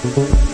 Yeah.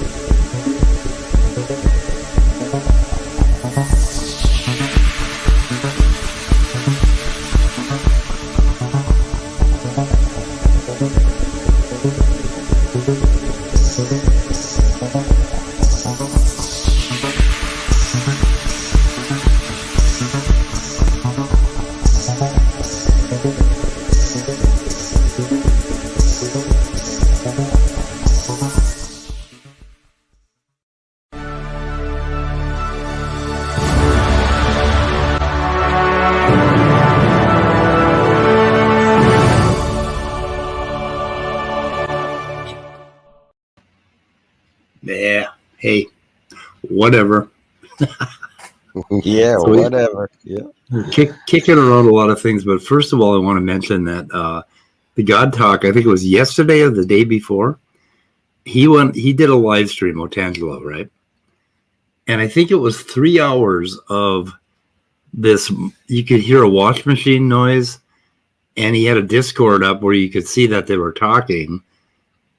Hey, whatever. Yeah, so whatever. Yeah. Kicking around a lot of things, but first of all, I want to mention that the God Talk, I think it was yesterday or the day before, he did a live stream, Otangelo, right? And I think it was 3 hours of this. You could hear a wash machine noise, and he had a Discord up where you could see that they were talking,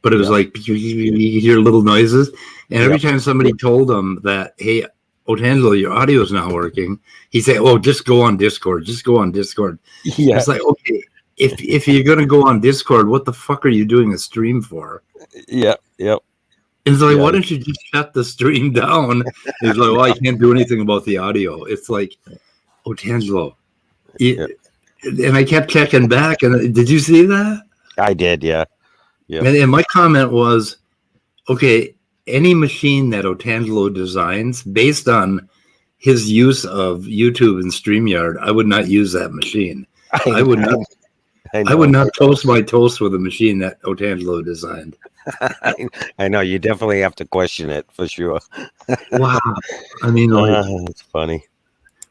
but it was like you hear little noises. And every time somebody told him that, hey, Otangelo, your audio is not working, he'd say, oh, just go on Discord. Just go on Discord. Yeah. It's like, okay, if you're going to go on Discord, what the fuck are you doing a stream for? Yeah, yep. It's like, why don't you just shut the stream down? He's like, well, I can't do anything about the audio. It's like, Otangelo. And I kept checking back. And did you see that? I did, yeah. And my comment was, okay, any machine that Otangelo designs, based on his use of YouTube and StreamYard, I would not use that machine. I would not toast my toast with a machine that Otangelo designed. I know, you definitely have to question it for sure. Wow. I mean, it's funny.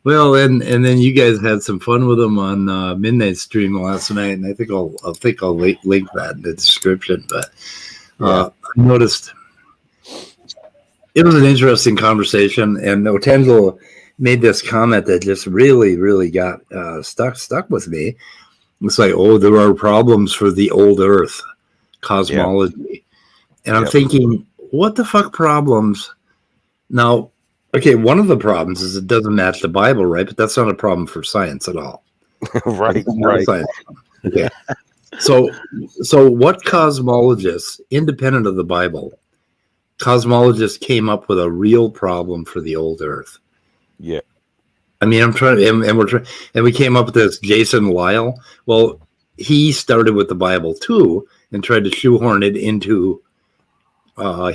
Well, and then you guys had some fun with him on Midnight Stream last night, and I think I'll link that in the description. But I noticed it was an interesting conversation, and Otangelo made this comment that just really got stuck with me. It's like, oh, there are problems for the old Earth cosmology, and I'm thinking, what the fuck problems? Now, okay, one of the problems is it doesn't match the Bible, right? But that's not a problem for science at all. Right. Okay. So what cosmologists, independent of the Bible, cosmologists came up with a real problem for the old Earth? Yeah. I mean, I'm trying, and we came up with this Jason Lyle. Well, he started with the Bible too and tried to shoehorn it into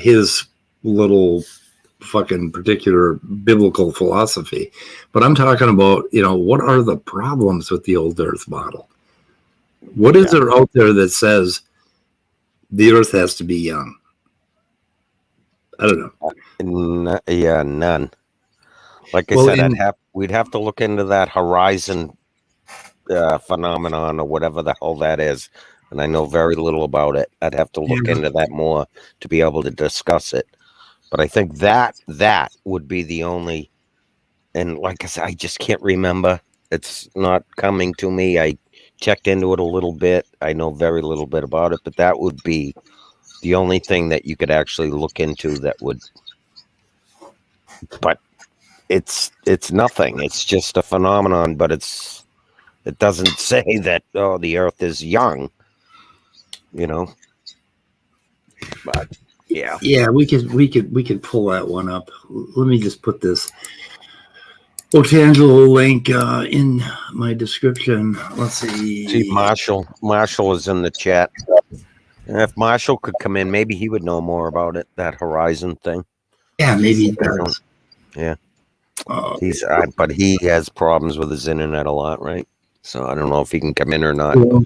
his little fucking particular biblical philosophy. But I'm talking about, what are the problems with the old Earth model? What is there out there that says the Earth has to be young? I don't know. None. Like I said, we'd have to look into that horizon phenomenon or whatever the hell that is. And I know very little about it. I'd have to look into that more to be able to discuss it. But I think that would be the only, and like I said, I just can't remember. It's not coming to me. I checked into it a little bit. I know very little bit about it, but that would be the only thing that you could actually look into that would. But it's nothing. It's just a phenomenon, but it doesn't say that, oh, the Earth is young, But yeah, we could pull that one up. Let me just put this Otangelo link in my description. Let's see. Marshall is in the chat. And if Marshall could come in, maybe he would know more about it, that horizon thing. Yeah, maybe he does. Yeah. But he has problems with his internet a lot, right? So I don't know if he can come in or not. Well,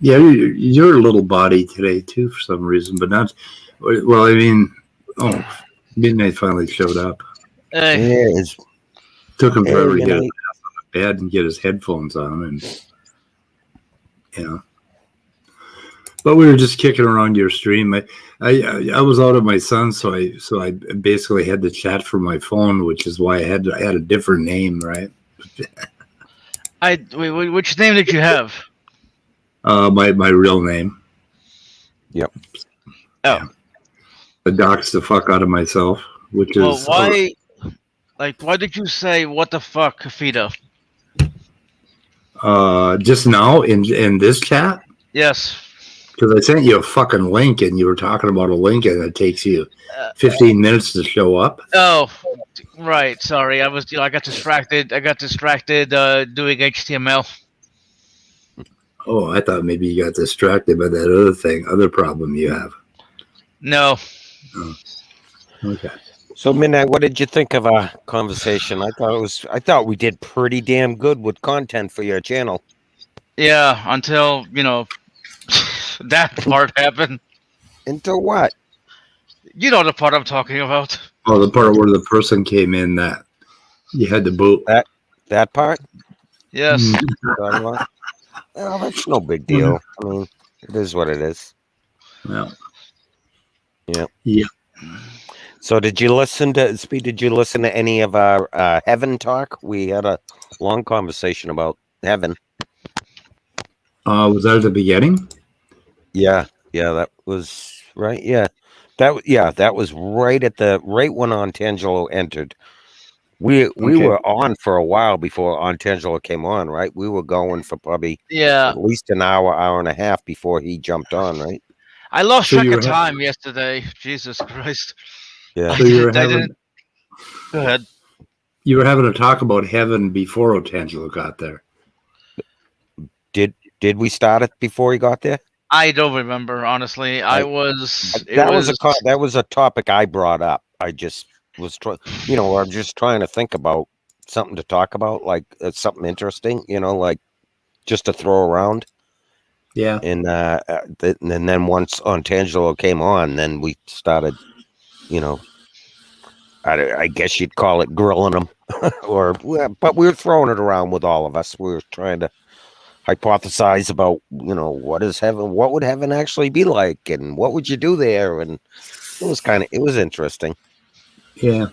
yeah, you're a little body today too for some reason, but not. Well, I mean, Midnight finally showed up. Took him forever to get his ass on the bed and get his headphones on, and But we were just kicking around your stream. I was out at my son, so I basically had to chat from my phone, which is why I had a different name, right? Which name did you have? My real name. Yep. Oh. dox the fuck out of myself, which Well, is why? Like, why did you say what the fuck, Fida? just now in this chat. Yes. Because I sent you a fucking link and you were talking about a link and it takes you Uh, 15 minutes to show up. oh, right. Sorry, I got distracted. I got distracted doing HTML. Oh, I thought maybe you got distracted by that other problem you have. No. Oh, okay. So, Midnight, what did you think of our conversation? I thought we did pretty damn good with content for your channel. Yeah, until that part happened. Until what? You know the part I'm talking about. Oh, the part where the person came in that you had to boot. That part? Yes. Well, that's no big deal. I mean, it is what it is. Well, yeah. Yeah. So did you listen to any of our heaven talk? We had a long conversation about heaven. Was that at the beginning? Yeah, that was right. Yeah, that was right when Otangelo entered. We were on for a while before Otangelo came on, right? We were going for probably at least an hour and a half before he jumped on, right? I lost track of time yesterday. Jesus Christ. Yeah. So you were having. Go ahead. You were having a talk about heaven before Otangelo got there. Did we start it before he got there? I don't remember, honestly. That was a topic I brought up. I just was I'm just trying to think about something to talk about, like something interesting, like just to throw around. Yeah. And then once Otangelo came on, then we started, I guess you'd call it grilling him, but we were throwing it around with all of us. We were trying to hypothesize about, what is heaven? What would heaven actually be like? And what would you do there? And it was interesting. Yeah.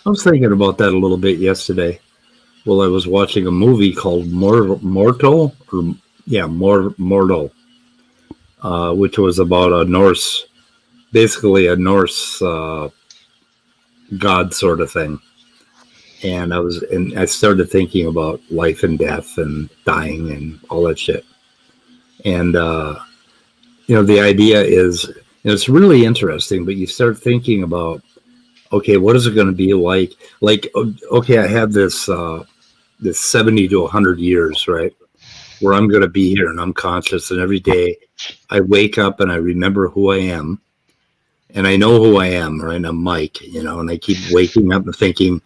I was thinking about that a little bit yesterday. Well, I was watching a movie called Mortal, which was about basically a Norse god sort of thing. And I started thinking about life and death and dying and all that shit. And, the idea is, it's really interesting, but you start thinking about, okay, what is it going to be like? Like, okay, I have this 70 to 100 years, right, where I'm going to be here and I'm conscious, and every day I wake up and I remember who I am, and I know who I am, right? I'm Mike, and I keep waking up and thinking,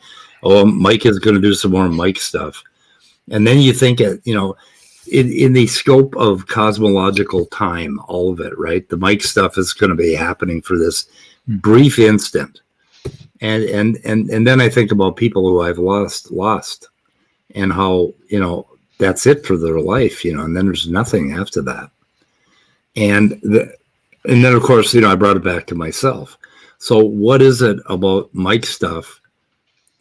oh, Mike is going to do some more Mike stuff. And then you think, in the scope of cosmological time, all of it, right? The Mike stuff is going to be happening for this brief instant. And then I think about people who I've lost and how, that's it for their life, and then there's nothing after that. And then, of course, I brought it back to myself. So what is it about Mike stuff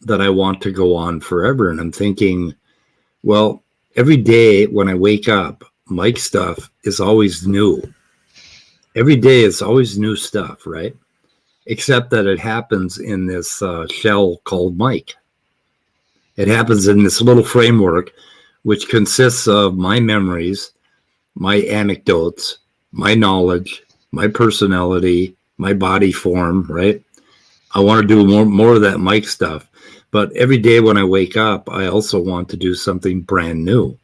that I want to go on forever? And I'm thinking, well, every day when I wake up, Mike stuff is always new. Every day it's always new stuff, right? Except that it happens in this shell called Mike. It happens in this little framework, which consists of my memories, my anecdotes, my knowledge, my personality, my body form, right? I want to do more of that Mike stuff. But every day when I wake up, I also want to do something brand new.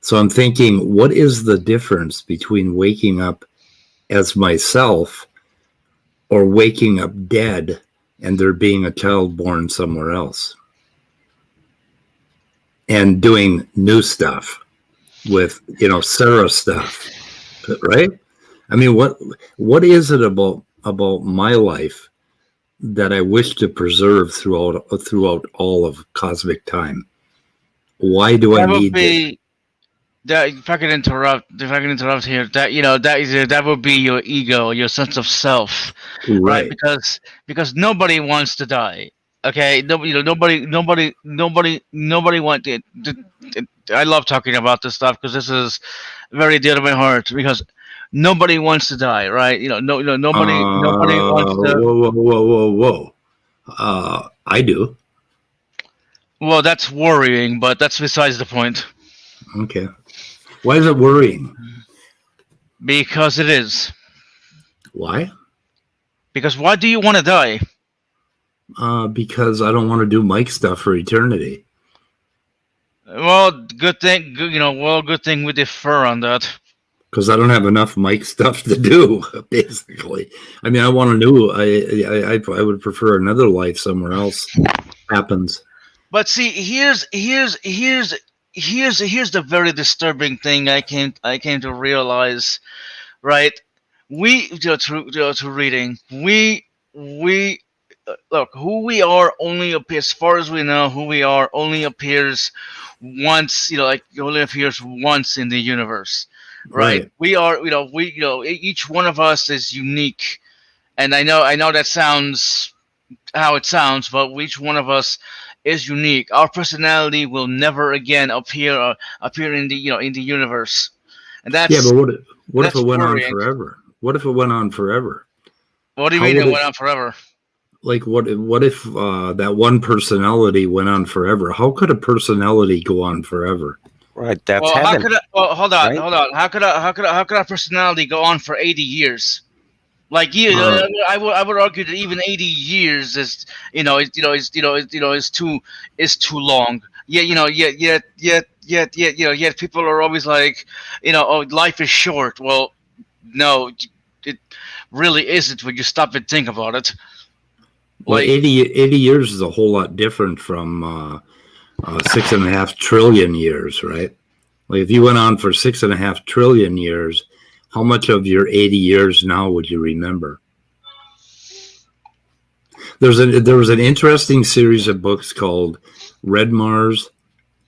So I'm thinking, what is the difference between waking up as myself or waking up dead and there being a child born somewhere else and doing new stuff with, Sarah stuff, right? I mean, what is it about my life that I wish to preserve throughout all of cosmic time? Why do I need this? That, if I can interrupt here, that would be your ego, your sense of self, right? Because nobody wants to die. Okay, nobody wants it. I love talking about this stuff because this is very dear to my heart. Because nobody wants to die, right? Nobody wants to. Whoa. I do. Well, that's worrying, but that's besides the point. Okay. Why is it worrying? Because it is. Why? Because why do you want to die? Because I don't want to do Mike stuff for eternity. Well, good thing, good thing we defer on that. Because I don't have enough Mike stuff to do, basically. I mean, I want to know. I would prefer another life somewhere else happens. But see, here's the very disturbing thing I came to realize, right? We to reading, we look, who we are only appears, as far as we know, who we are only appears once, only appears once in the universe, right? We are, each one of us is unique, and I know that sounds how it sounds, but each one of us is unique. Our personality will never again appear in the in the universe, and that's but what if it went worrying. on forever? What if it went on forever? What do you mean it went on forever? Like what if that one personality went on forever? How could a personality go on forever? Right, that's heaven. Hold on. How could a personality go on for 80 years? Like I would argue that even 80 years is is too long. Yet people are always like, oh, life is short. Well, no, it really isn't when you stop and think about it. Well, 80 years is a whole lot different from 6.5 trillion years, right? Like if you went on for 6.5 trillion years, how much of your 80 years now would you remember? There was an interesting series of books called Red Mars,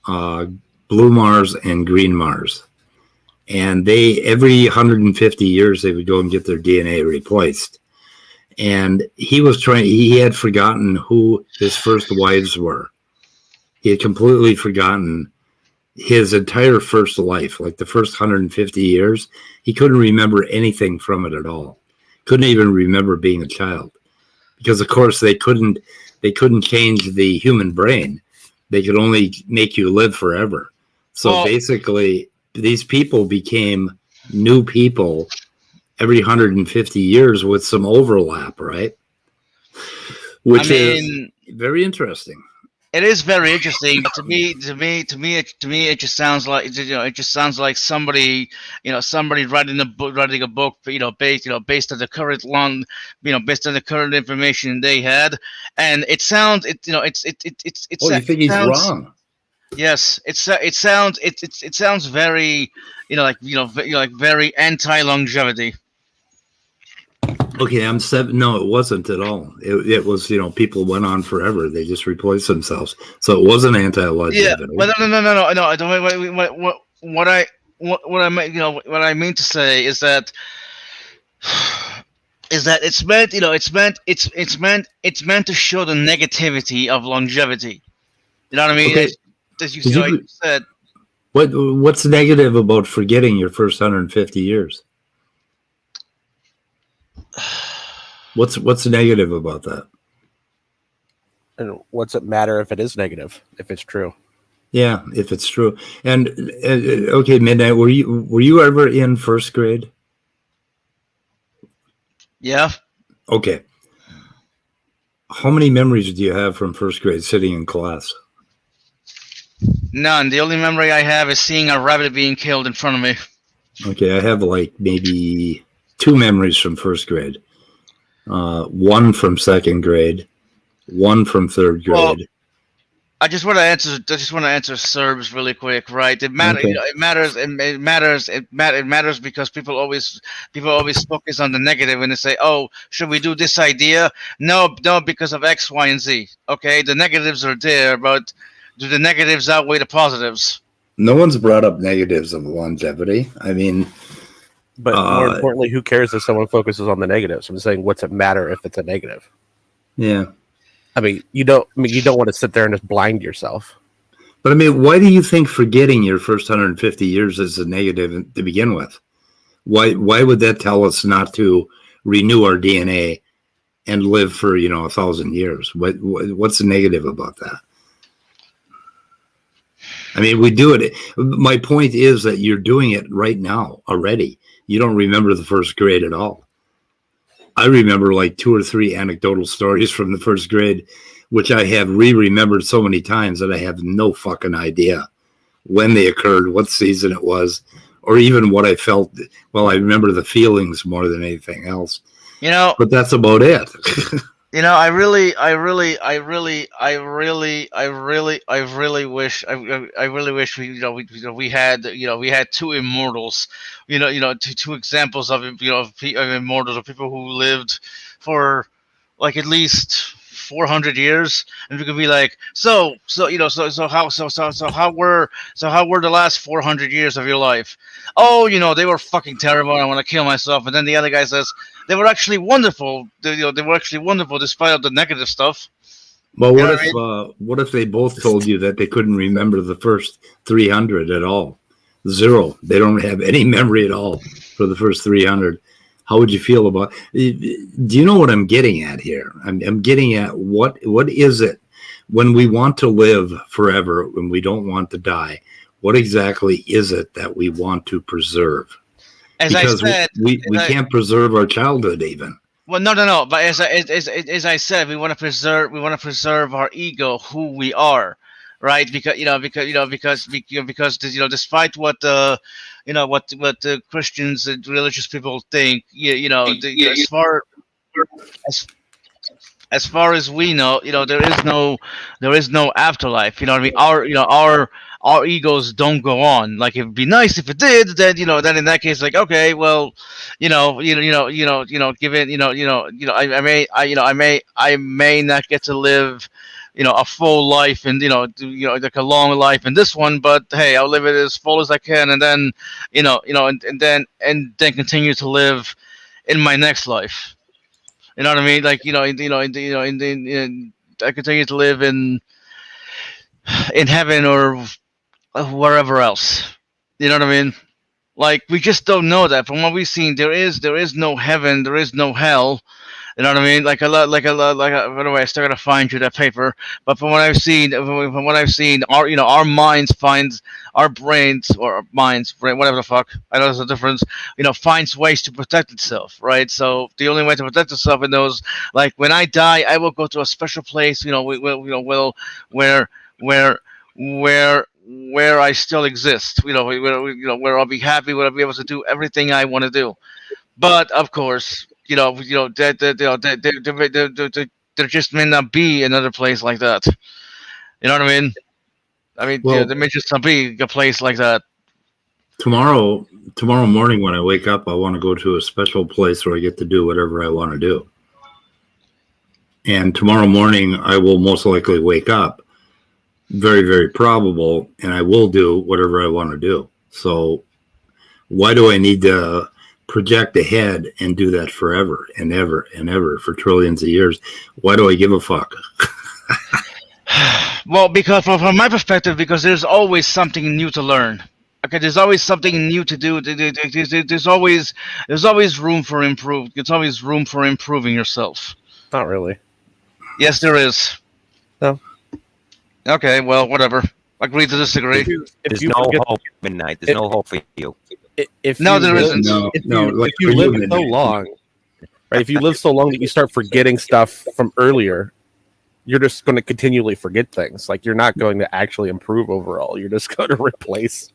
Blue Mars, and Green Mars. And every 150 years, they would go and get their DNA replaced. And he had forgotten who his first wives were. He had completely forgotten his entire first life, like the first 150 years. He couldn't remember anything from it at all. Couldn't even remember being a child. Because of course they couldn't change the human brain. They could only make you live forever. So basically these people became new people every 150 years with some overlap, right? Which is very interesting. It is very interesting, but to me, it just sounds like somebody, writing a book, based on the current based on the current information they had, and it sounds, you think he's wrong? Yes, it sounds very, very anti-longevity. Okay, I'm 7. No, it wasn't at all. It was, people went on forever. They just replaced themselves. So it wasn't anti-longevity. Yeah, but no. What I mean to say is that it's meant to show the negativity of longevity. You know what I mean? Okay. As you said. What's negative about forgetting your first 150 years? What's negative about that? And what's it matter if it is negative, if it's true? Yeah, if it's true. And okay, Midnight, were you ever in first grade? Yeah. Okay. How many memories do you have from first grade sitting in class? None. The only memory I have is seeing a rabbit being killed in front of me. Okay, I have like maybe 2 memories from first grade. 1 from second grade, 1 from third grade. Well, I just want to answer Serbs really quick, right? It matters. Okay. It matters because people always focus on the negative and they say, "Oh, should we do this idea?" No, because of X, Y, and Z. Okay, the negatives are there, but do the negatives outweigh the positives? No one's brought up negatives of longevity. I mean, but more importantly, who cares if someone focuses on the negatives? I'm saying, what's it matter if it's a negative? Yeah. I mean, you don't want to sit there and just blind yourself. But I mean, why do you think forgetting your first 150 years is a negative to begin with? Why would that tell us not to renew our DNA and live for 1,000 years? What's the negative about that? I mean, we do it. My point is that you're doing it right now already. You don't remember the first grade at all. I remember like 2 or 3 anecdotal stories from the first grade, which I have remembered so many times that I have no fucking idea when they occurred, what season it was, or even what I felt. Well, I remember the feelings more than anything else. But that's about it. I really wish we had 2 immortals, two examples of of immortals, of people who lived for like at least 400 years, and we could be like, so how were the last 400 years of your life? Oh, they were fucking terrible. I want to kill myself. And then the other guy says they were actually wonderful. They were actually wonderful despite all the negative stuff. Well, what if they both told you that they couldn't remember the first 300 at all? 0. They don't have any memory at all for the first 300. How would you feel about? Do you know what I'm getting at here? I'm getting at what is it when we want to live forever, when we don't want to die? What exactly is it that we want to preserve? Because we can't preserve our childhood even. Well, no. But as I said, we want to preserve our ego, who we are, right? Because despite what the what the Christians and religious people think, as far as we know, there is no afterlife. You know what I mean? Our egos don't go on. Like, it'd be nice if it did. Then then in that case, like, okay, well, given I may not get to live, a full life, and like a long life in this one, but hey, I'll live it as full as I can, and then and then continue to live in my next life. You know what I mean? Like, I continue to live in heaven or wherever else. You know what I mean? Like, we just don't know that. From what we've seen, there is no heaven, there is no hell. You know what I mean? By the way, I still gotta find you that paper. But from what I've seen, our minds finds our brains, or whatever the fuck. I know there's a difference. Finds ways to protect itself, right? So the only way to protect itself in those, like, when I die, I will go to a special place. Where I still exist. Where I'll be happy, where I'll be able to do everything I want to do. But of course, there just may not be another place like that. You know what I mean? Well, there may just not be a place like that. Tomorrow morning when I wake up, I want to go to a special place where I get to do whatever I want to do. And tomorrow morning, I will most likely wake up, very, very probable, and I will do whatever I want to do. So why do I need to project ahead and do that forever and ever and ever for trillions of years? Why do I give a fuck? Well, because from my perspective, because there's always something new to learn. Okay, there's always something new to do. There's always room for improve. There's always room for improving yourself. Not really. Yes, there is. No. Okay, well, whatever. Agree to disagree. There's no hope, Midnight. There's no hope for you. There isn't. If you live so long, right? If you live so long that you start forgetting stuff from earlier, you're just going to continually forget things. Like, you're not going to actually improve overall. You're just going to replace.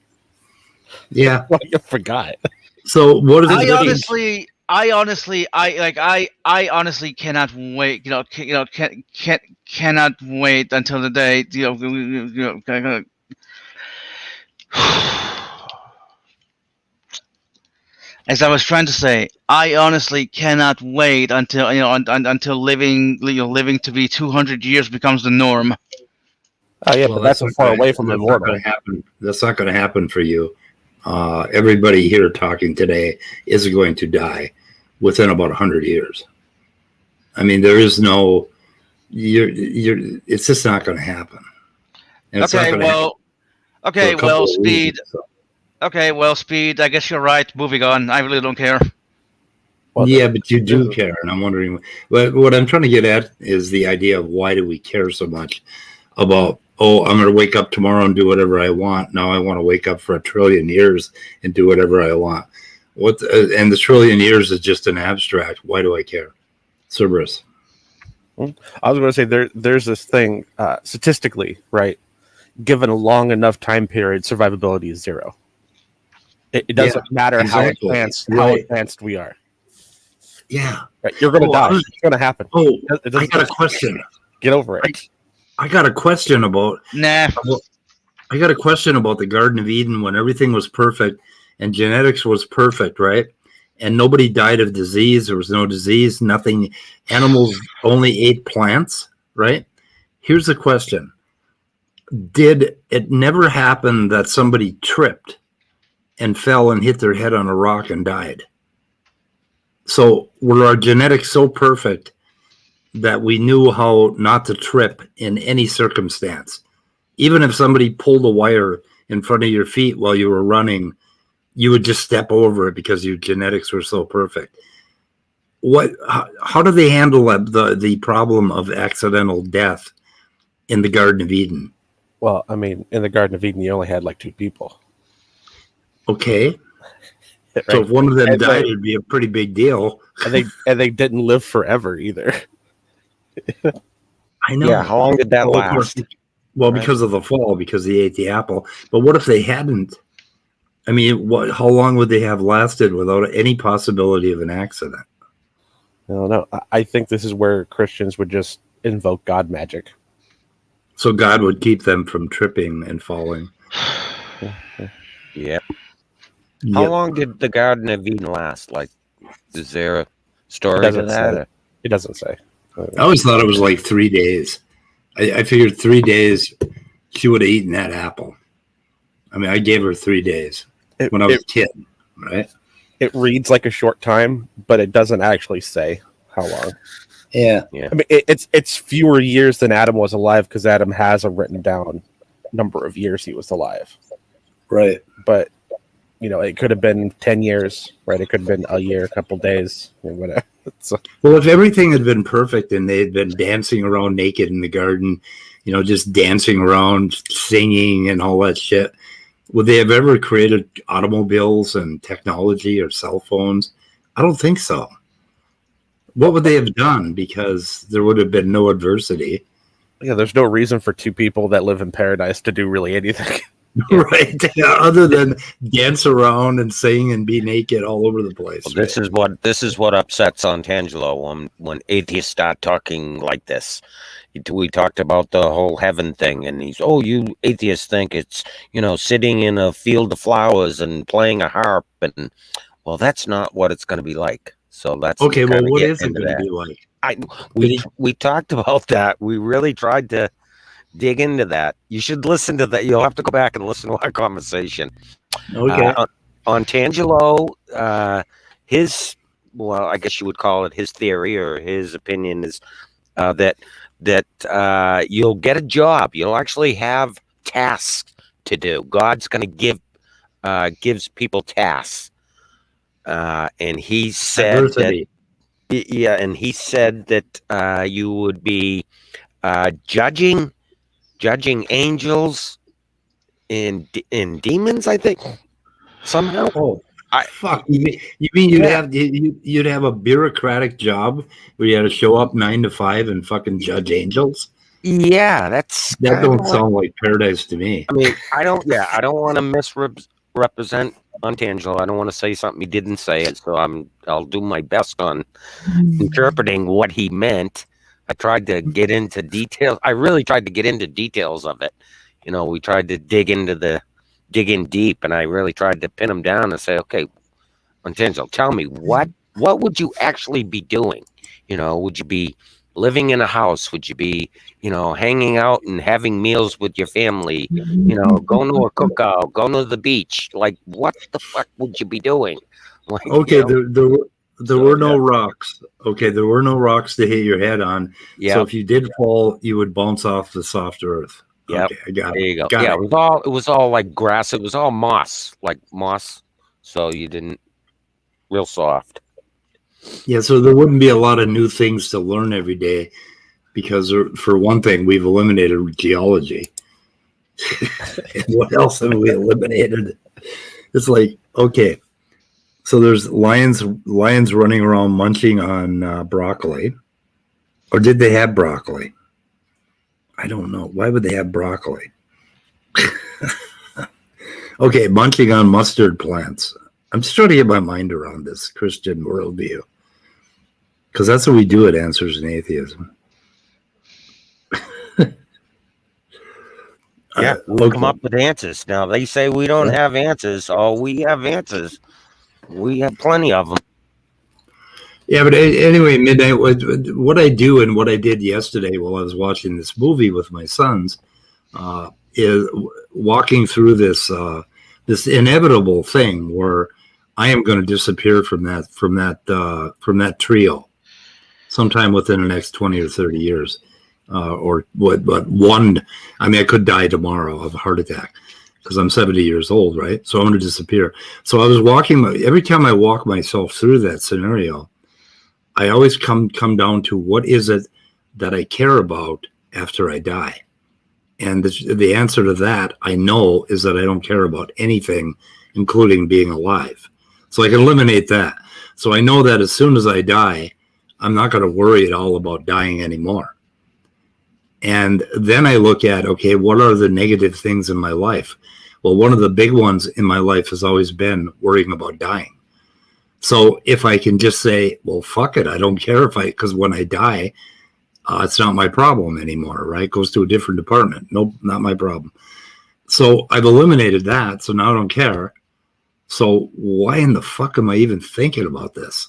Yeah, what you forgot. So what is I honestly cannot wait. Cannot wait until the day. As I was trying to say, I honestly cannot wait until until living to be 200 years becomes the norm. Oh yeah, but that's so far away from immortal. That's not going to happen for you. Everybody here talking today is going to die within about 100 years. I mean, there is no. It's just not going to happen. And Okay, well, Speed. So. Okay, well, Speed, I guess you're right. Moving on. I really don't care. Well, yeah, but you do care, and I'm wondering. What I'm trying to get at is the idea of why do we care so much about? Oh, I'm going to wake up tomorrow and do whatever I want. Now I want to wake up for 1 trillion years and do whatever I want. And the trillion years is just an abstract. Why do I care? Cerberus. I was going to say there's this thing statistically, right? Given a long enough time period, survivability is 0. It doesn't matter exactly. how advanced we are. Yeah, right. You're going to die. It's going to happen. Oh, I got a question. Get over it. I got a question about. Nah. I got a question about the Garden of Eden when everything was perfect and genetics was perfect, right? And nobody died of disease. There was no disease, nothing. Animals only ate plants, right? Here's the question. Did it never happen that somebody tripped and fell and hit their head on a rock and died? So were our genetics so perfect that we knew how not to trip in any circumstance? Even if somebody pulled a wire in front of your feet while you were running, you would just step over it because your genetics were so perfect. How do they handle the problem of accidental death in the Garden of Eden? Well, I mean, in the Garden of Eden, you only had like 2 people. Okay. Right. So if one of them died, it'd be a pretty big deal. And they didn't live forever either. I know. Yeah, how long did that last? Well, because of the fall, because they ate the apple. But what if they hadn't? I mean, how long would they have lasted without any possibility of an accident? No. I think this is where Christians would just invoke God magic. So God would keep them from tripping and falling. Yep. How long did the Garden of Eden last? Like, is there a story to that? It doesn't say. I always thought it was like 3 days. I figured 3 days she would have eaten that apple. I mean, I gave her 3 days when I was a kid, right? It reads like a short time, but it doesn't actually say how long. Yeah. I mean, it's fewer years than Adam was alive because Adam has a written down number of years he was alive. Right. But, it could have been 10 years, right? It could have been a year, a couple days, whatever. Well, if everything had been perfect and they had been dancing around naked in the garden, just dancing around, singing and all that shit, would they have ever created automobiles and technology or cell phones? I don't think so. What would they have done? Because there would have been no adversity. Yeah, there's no reason for 2 people that live in paradise to do really anything. Right. Other than dance around and sing and be naked all over the place. Well, this is what upsets Otangelo when atheists start talking like this. We talked about the whole heaven thing, and you atheists think it's, sitting in a field of flowers and playing a harp, and well, that's not what it's going to be like. So that's okay. Well, what is it going to be like? We talked about that. We really tried to dig into that. You should listen to that. You'll have to go back and listen to our conversation. Okay. Otangelo, I guess you would call it his theory or his opinion is that you'll get a job. You'll actually have tasks to do. God's going to gives people tasks. And he said adversity. and he said that you would be judging angels and demons, I think, somehow. Oh, fuck! You mean you'd have a bureaucratic job where you had to show up 9 to 5 and fucking judge angels? Yeah, that don't sound like paradise to me. I mean, I don't want to misrepresent Otangelo. I don't want to say something he didn't say it, so I'll do my best on interpreting what he meant. I tried to get into details. I really tried to get into details of it. We tried to dig in deep, and I really tried to pin him down and say, okay, Otangelo, tell me what would you actually be doing? Would you be living in a house? Would you be, hanging out and having meals with your family? Going to a cookout, going to the beach? Like, what the fuck would you be doing? Like, okay, there were no rocks. Okay, there were no rocks to hit your head on. Yeah. So if you did fall, you would bounce off the soft earth. Yep. Okay, I got There it. you go. Got yeah, it. it was all like grass. It was all moss, like moss. So you didn't real soft. Yeah, so there wouldn't be a lot of new things to learn every day because, for one thing, we've eliminated geology. And what else have we eliminated? It's like, okay, so there's lions running around munching on broccoli. Or did they have broccoli? I don't know. Why would they have broccoli? Okay, munching on mustard plants. I'm just trying to get my mind around this Christian worldview. Because that's what we do at Answers in Atheism. Yeah, we come up with answers. Now they say we don't have answers. Oh, we have answers. We have plenty of them. Yeah, but anyway, Midnight, what I do and what I did yesterday while I was watching this movie with my sons is walking through this inevitable thing where I am going to disappear from that trio sometime within the next 20 or 30 years. Or what? But one, I mean, I could die tomorrow of a heart attack because I'm 70 years old, right? So I'm going to disappear. So I was walking. Every time I walk myself through that scenario, I always come down to what is it that I care about after I die, and the answer to that I know is that I don't care about anything, including being alive. So I can eliminate that. So I know that as soon as I die, I'm not going to worry at all about dying anymore. And then I look at, okay, what are the negative things in my life? Well, one of the big ones in my life has always been worrying about dying. So if I can just say, well, fuck it, I don't care because when I die, it's not my problem anymore, right? It goes to a different department. Nope, not my problem. So I've eliminated that. So now I don't care. So why in the fuck am I even thinking about this?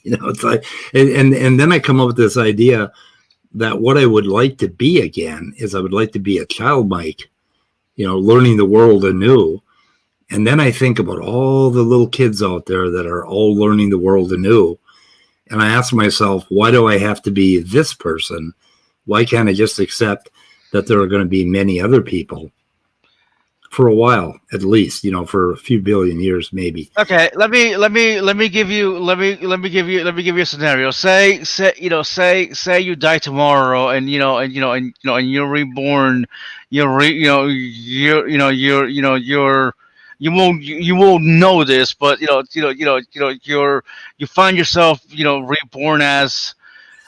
It's like, and then I come up with this idea that what I would like to be again is I would like to be a child Mike, learning the world anew. And then I think about all the little kids out there that are all learning the world anew. And I ask myself, why do I have to be this person? Why can't I just accept that there are going to be many other people for a while, at least, for a few billion years, maybe. Okay, let me give you a scenario. Say you die tomorrow, and you're reborn. You won't know this, but you find yourself reborn as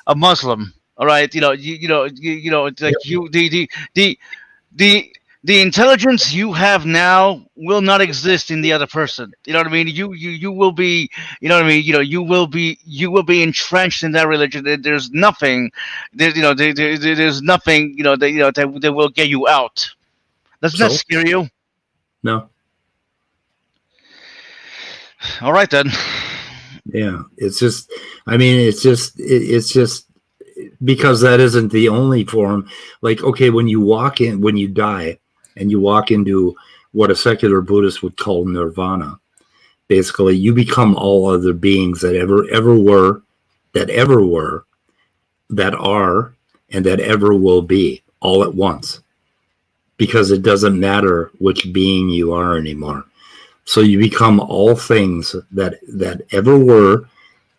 a Muslim. All right, it's like the intelligence you have now will not exist in the other person. You know what I mean? You will be, you know what I mean? You will be entrenched in that religion. There's nothing, there's nothing, that will get you out. Doesn't that scare you? No. All right then. Yeah, it's just because that isn't the only form. Like, okay, when you die and you walk into what a secular Buddhist would call nirvana, basically you become all other beings that ever were, that are, and that ever will be, all at once, because it doesn't matter which being you are anymore. So you become all things that ever were,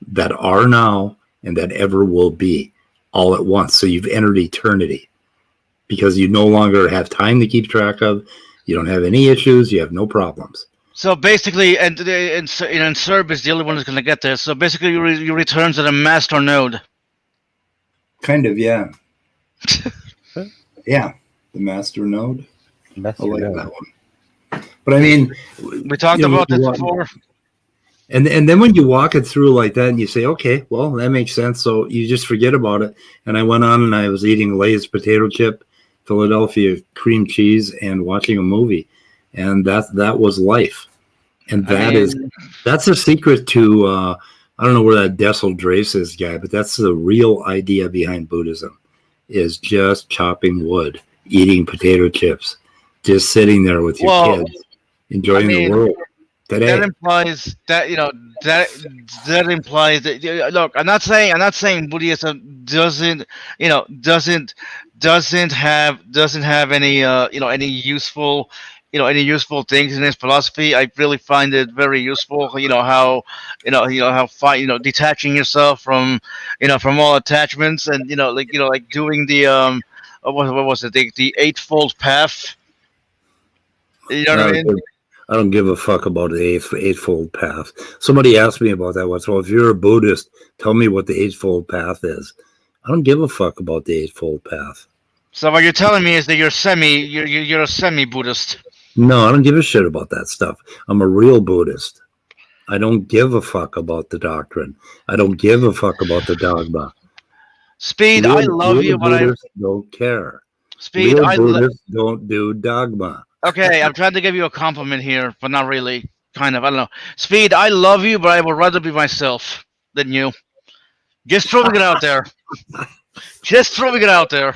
that are now, and that ever will be, all at once. So you've entered eternity because you no longer have time to keep track of. You don't have any issues. You have no problems. So basically, and Serb is the only one who's going to get this. So basically, you return to the master node. Kind of, yeah. Yeah, the master node. I like that one. But I mean, we talked about this before. And then when you walk it through like that and you say, okay, well, that makes sense. So you just forget about it. And I went on and I was eating Lay's potato chip, Philadelphia cream cheese, and watching a movie. And that was life. And that's a secret to, I don't know where that Dessel Drace is guy, but that's the real idea behind Buddhism, is just chopping wood, eating potato chips, just sitting there with your kids, enjoying the world. Today. That implies that that implies that, look, I'm not saying Buddhism doesn't doesn't have any any useful things in his philosophy. I really find it very useful. How detaching yourself from from all attachments, and like doing the what was it, the eightfold path. You know what I mean? I don't give a fuck about the eightfold path. Somebody asked me about that once. Well, if you're a Buddhist, tell me what the eightfold path is. I don't give a fuck about the eightfold path. So what you're telling me is that you're a semi-Buddhist. No, I don't give a shit about that stuff. I'm a real Buddhist. I don't give a fuck about the doctrine. I don't give a fuck about the dogma. Speed, I love you, but Buddhists don't care. Speed, real Buddhists don't do dogma. Okay, I'm trying to give you a compliment here, but not really. Kind of, I don't know. Speed, I love you, but I would rather be myself than you. Just throwing it out there. Just throwing it out there.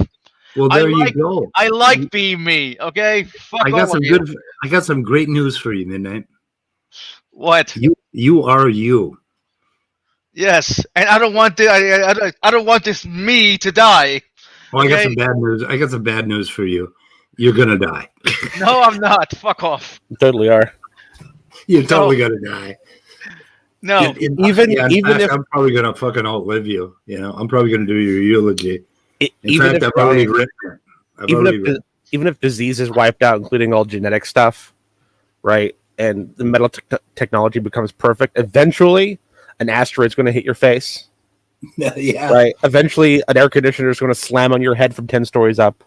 Well, there you go. I like being me. Okay, fuck I got all some of you. good. I got some great news for you, Midnight. What? You are you. Yes, and I don't want I don't want this me to die. Well, I got some bad news. I got some bad news for you. You're gonna die. No, I'm not. Fuck off. You totally are. You're totally gonna die. No. Even if I'm probably gonna fucking outlive you. I'm probably gonna do your eulogy. Even if disease is wiped out, including all genetic stuff, right, and the metal technology becomes perfect, eventually an asteroid's going to hit your face. Yeah. Right. Eventually, an air conditioner is going to slam on your head from 10 stories up.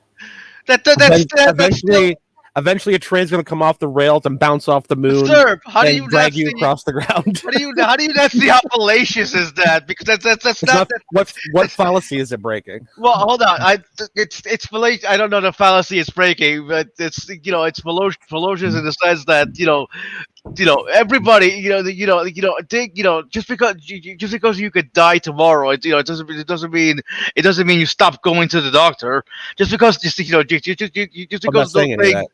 Eventually, a train's going to come off the rails and bounce off the moon and drag you across the ground. How do you not see how fallacious is that? Because that's not what fallacy is it breaking? Well, hold on. It's fallacious. I don't know the fallacy it's breaking, but it's it's fallacious in the sense that everybody just because you could die tomorrow, it doesn't mean you stop going to the doctor. Just because I'm not saying any of that.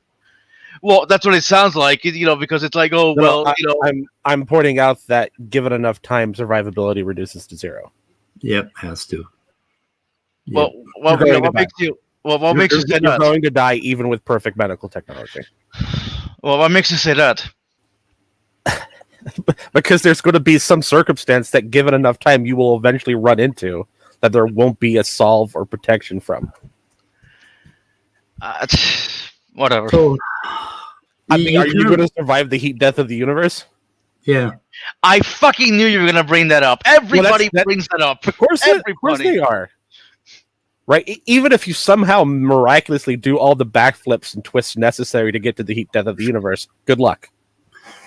Well, that's what it sounds like, because it's like, I'm pointing out that given enough time, survivability reduces to 0. Yep, has to. Yep. What makes you say that? You're going to die even with perfect medical technology. Well, what makes you say that? Because there's going to be some circumstance that, given enough time, you will eventually run into that there won't be a solve or protection from. Whatever. So, are you going to survive the heat death of the universe? Yeah. I fucking knew you were going to bring that up. Everybody brings that up. Of course they are. Right? Even if you somehow miraculously do all the backflips and twists necessary to get to the heat death of the universe, good luck.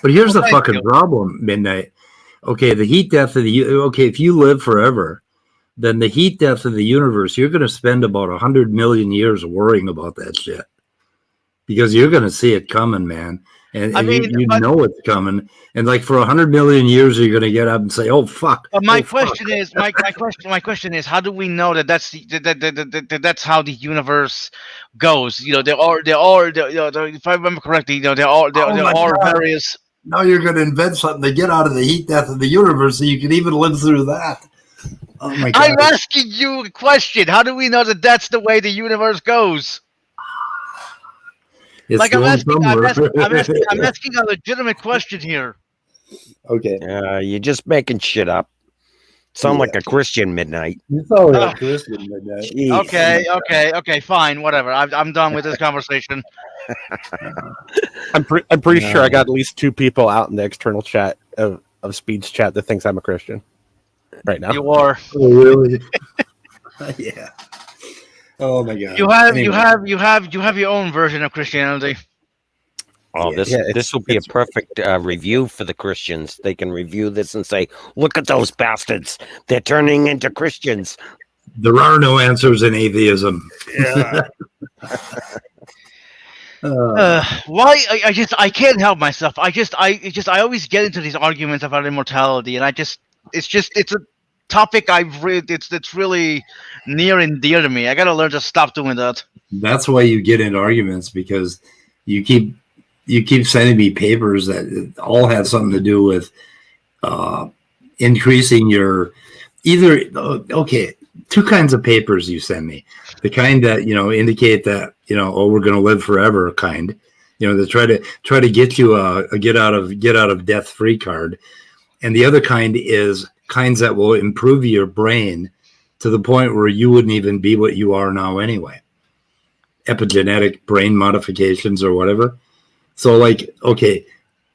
But here's the fucking problem, Midnight. Okay, the heat death of if you live forever, then the heat death of the universe, you're going to spend about 100 million years worrying about that shit. Because you're going to see it coming, man. And you know it's coming. And like for 100 million years, you're going to get up and say, "Oh fuck." But my question is, how do we know that that's how the universe goes? There are if I remember correctly, there are various. Now you're going to invent something to get out of the heat death of the universe, so you can even live through that. Oh my God! I'm asking you a question. How do we know that that's the way the universe goes? It's I'm asking a legitimate question here. Okay. You're just making shit up. Sound like a Christian, Midnight. You sound like a Christian, Midnight. Jeez. Okay, fine, whatever. I'm done with this conversation. I'm pretty sure I got at least 2 people out in the external chat of Speed's chat that thinks I'm a Christian right now. You are. Oh, really? Yeah. Oh my God! You have your own version of Christianity. Oh, this will be a perfect review for the Christians. They can review this and say, "Look at those bastards! They're turning into Christians." There are no answers in atheism. Yeah. Why? I can't help myself. I always get into these arguments about immortality, and it's a topic I've read. It's really near and dear to me. I gotta learn to stop doing that. That's why you get into arguments, because you keep sending me papers that all have something to do with increasing your either. Okay, two kinds of papers you send me. The kind that, indicate that, oh, we're going to live forever kind, to try to get you a get out of death free card. And the other kind is kinds that will improve your brain to the point where you wouldn't even be what you are now anyway. Epigenetic brain modifications or whatever. So like, okay,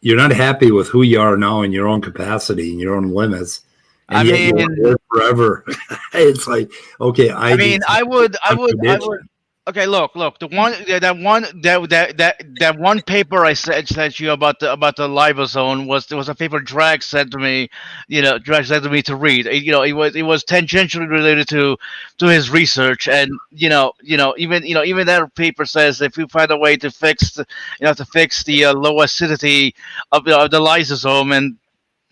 you're not happy with who you are now in your own capacity and your own limits. And yet you want to live forever. It's like, okay, I would. Okay, look. The one paper I sent you about the libosome was a paper Drag sent to me. Drag sent to me to read. It was tangentially related to his research, and even that paper says if we find a way to fix the low acidity of the lysosome and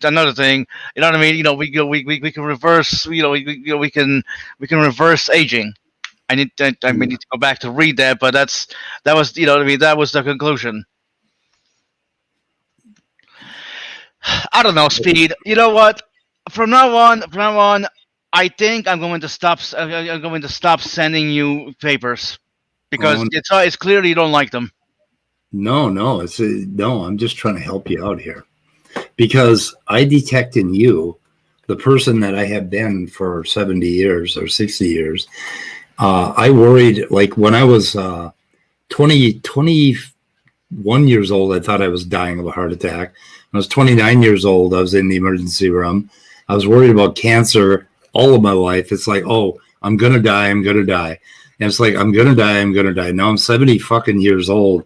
another thing, you know what I mean? We can reverse. We can reverse aging. I need to go back to read that, but that was that was the conclusion. I don't know, Speed. You know what? From now on, I think I'm going to stop. I'm going to stop sending you papers because it's clearly you don't like them. No, I'm just trying to help you out here because I detect in you the person that I have been for 70 years or 60 years. I worried, like when I was 21 years old, I thought I was dying of a heart attack. When I was 29 years old, I was in the emergency room. I was worried about cancer all of my life. It's like, oh, I'm going to die. And it's like, I'm going to die. Now I'm 70 fucking years old.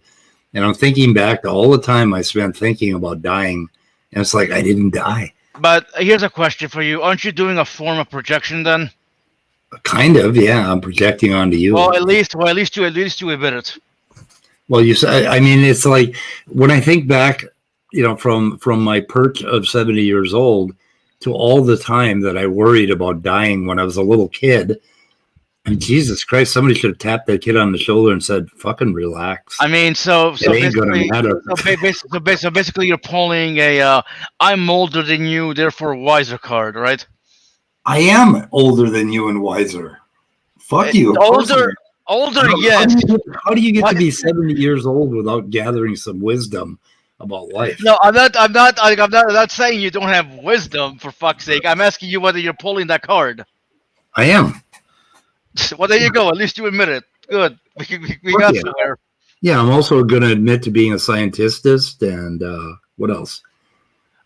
And I'm thinking back to all the time I spent thinking about dying. And it's like, I didn't die. But here's a question for you. Aren't you doing a form of projection then? Kind of, yeah. I'm projecting onto you. Well, at least you admit it. Well, it's like when I think back, from my perch of 70 years old to all the time that I worried about dying when I was a little kid. And Jesus Christ, somebody should have tapped that kid on the shoulder and said, "Fucking relax." I mean, so it ain't gonna matter. So basically, you're pulling a "I'm older than you, therefore wiser" card, right? I am older than you and wiser. Fuck you. Older, yes. How do you get to be 70 years old without gathering some wisdom about life? No, I'm not saying you don't have wisdom, for fuck's sake. I'm asking you whether you're pulling that card. I am. Well, there you go. At least you admit it. Good. We got somewhere. Yeah, I'm also going to admit to being a scientist and what else?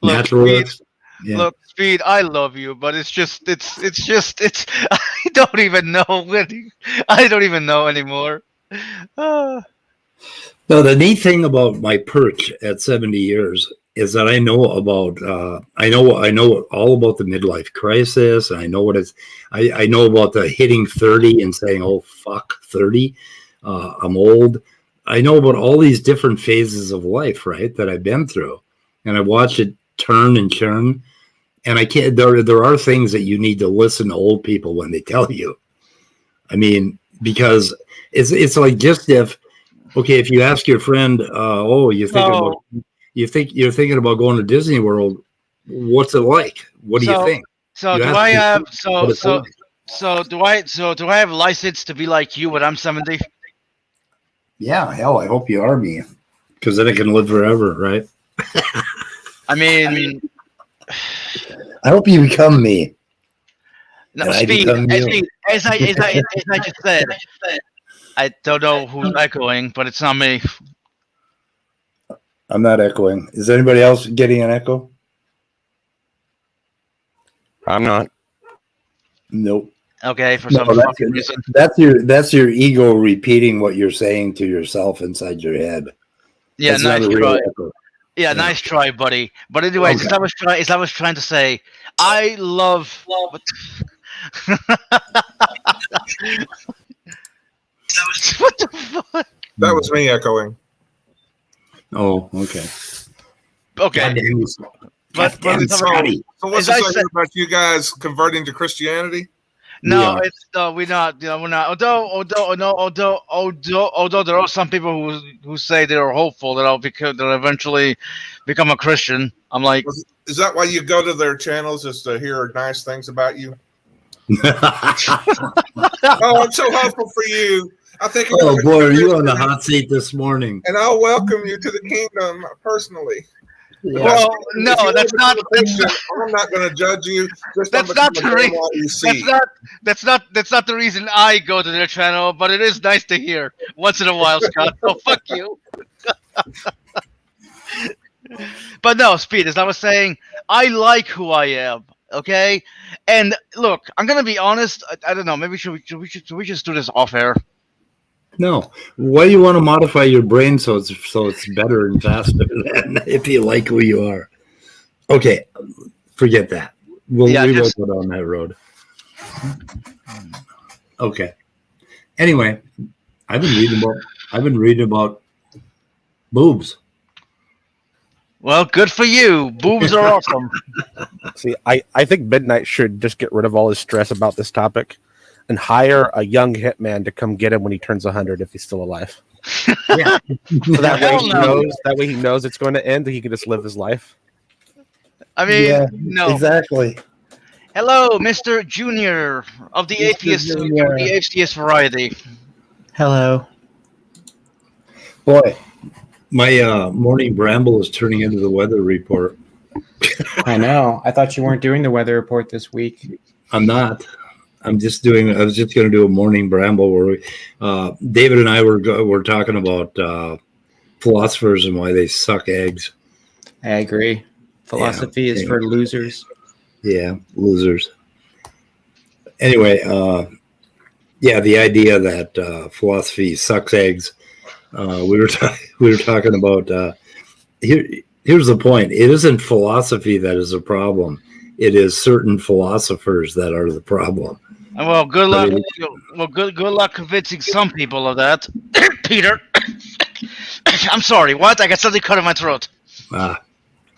Naturalist. Yeah. Look, Speed, I love you, but it's I don't even know I don't even know anymore. No, the neat thing about my perch at 70 years is that I know about I know all about the midlife crisis, and I know what I know about the hitting 30 and saying, "Oh fuck, 30, I'm old." I know about all these different phases of life, right, that I've been through, and I watch it turn and churn. And I can't. There are things that you need to listen to old people when they tell you. I mean, because it's like just if you ask your friend, you're thinking about going to Disney World. What's it like? What do you think? So do I have a license to be like you when I'm 70? Yeah, hell, I hope you are me, because then I can live forever, right? I mean. I hope you become me. No, Speed, as I just said, I don't know who's echoing, but it's not me. I'm not echoing. Is anybody else getting an echo? I'm not. Nope. Okay, for some fucking reason. That's your ego repeating what you're saying to yourself inside your head. Yeah, that's nice try. Echo. Yeah, nice try, buddy. But anyways, okay. as I was trying to say, I love. What the fuck? That was me echoing. Oh, okay. Okay. So what's this saying about you guys converting to Christianity? No, we're not. We're not. Although there are some people who say they're hopeful that they'll eventually become a Christian. I'm like, is that why you go to their channels, just to hear nice things about you? Oh, I'm so hopeful for you. I think. Oh boy, are you on the hot seat this morning? And I'll welcome you to the kingdom personally. Yeah. Well, no, that's not. I'm not going to judge you. That's not the reason. That's not the reason I go to their channel. But it is nice to hear once in a while, Scott. So fuck you. But no, Speed. As I was saying, I like who I am. Okay, and look, I'm gonna be honest. I don't know. Maybe should we just do this off air? No. Why do you want to modify your brain so it's better and faster than if you like who you are? Okay, forget that. We will go down that road. Okay. Anyway, I've been reading about boobs. Well, good for you. Boobs are awesome. See, I think Midnight should just get rid of all his stress about this topic and hire a young hitman to come get him when he turns 100 if he's still alive. Yeah. So that way he knows it's going to end. He can just live his life. I mean, yeah, no. Exactly. Hello, Mr. Junior of the atheist variety. Hello. Boy, my morning Bramble is turning into the weather report. I know. I thought you weren't doing the weather report this week. I'm not. I was just going to do a morning Bramble where David and I were talking about philosophers and why they suck eggs. I agree. Philosophy is for losers. Yeah, losers. Anyway, the idea that philosophy sucks eggs. We were talking about here's the point. It isn't philosophy that is a problem. It is certain philosophers that are the problem. Well, good luck. Good luck convincing some people of that, Peter. I'm sorry. What? I got something cut in my throat. I'm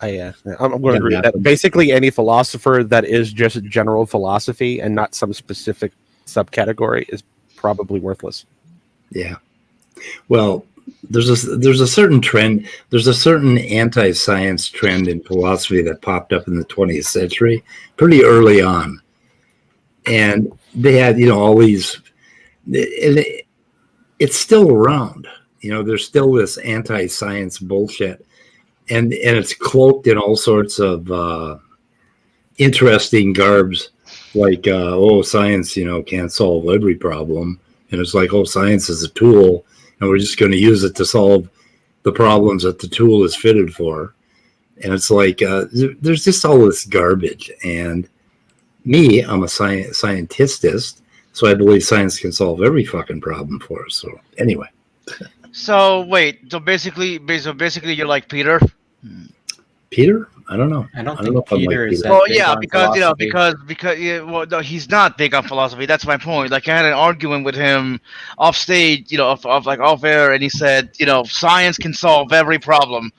going to agree with that. Basically, any philosopher that is just general philosophy and not some specific subcategory is probably worthless. Yeah. Well, there's a certain trend. There's a certain anti-science trend in philosophy that popped up in the 20th century, pretty early on, and they had all these. It's still around. There's still this anti-science bullshit, and it's cloaked in all sorts of interesting garbs, like science can't solve every problem, and it's like science is a tool. And we're just going to use it to solve the problems that the tool is fitted for. And it's like, there's just all this garbage. And me, I'm a scientist, so I believe science can solve every fucking problem for us. So anyway. So wait, so basically you're like Peter? Peter? I don't know. I don't think Peter is that well, big yeah, on because philosophy. well, no, he's not big on philosophy. That's my point. Like I had an argument with him off stage, off off air, and he said, science can solve every problem.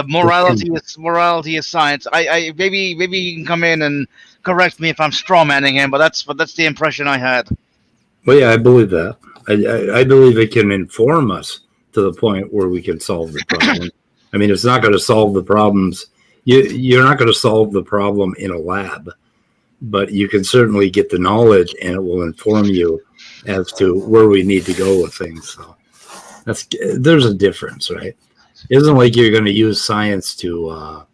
Morality is science. I maybe he can come in and correct me if I'm strawmanning him, but that's the impression I had. Well, yeah, I believe that. I believe it can inform us to the point where we can solve the problem. I mean, it's not going to solve the problems. You're not going to solve the problem in a lab, but you can certainly get the knowledge, and it will inform you as to where we need to go with things. So there's a difference, right? It isn't like you're going to use science to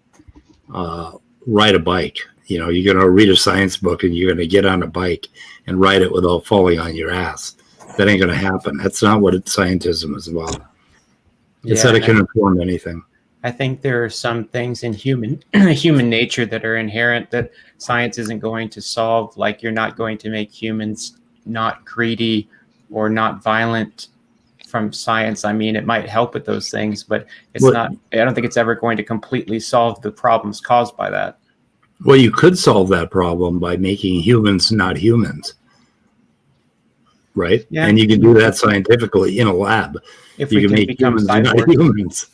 ride a bike. You're going to read a science book and you're going to get on a bike and ride it without falling on your ass. That ain't going to happen. That's not what scientism is about. It's that it can inform anything. I think there are some things in human nature that are inherent that science isn't going to solve. Like you're not going to make humans not greedy or not violent from science. I mean, it might help with those things, but it's not. I don't think it's ever going to completely solve the problems caused by that. Well, you could solve that problem by making humans not humans, right? Yeah. And you can do that scientifically in a lab. If you can make humans not humans.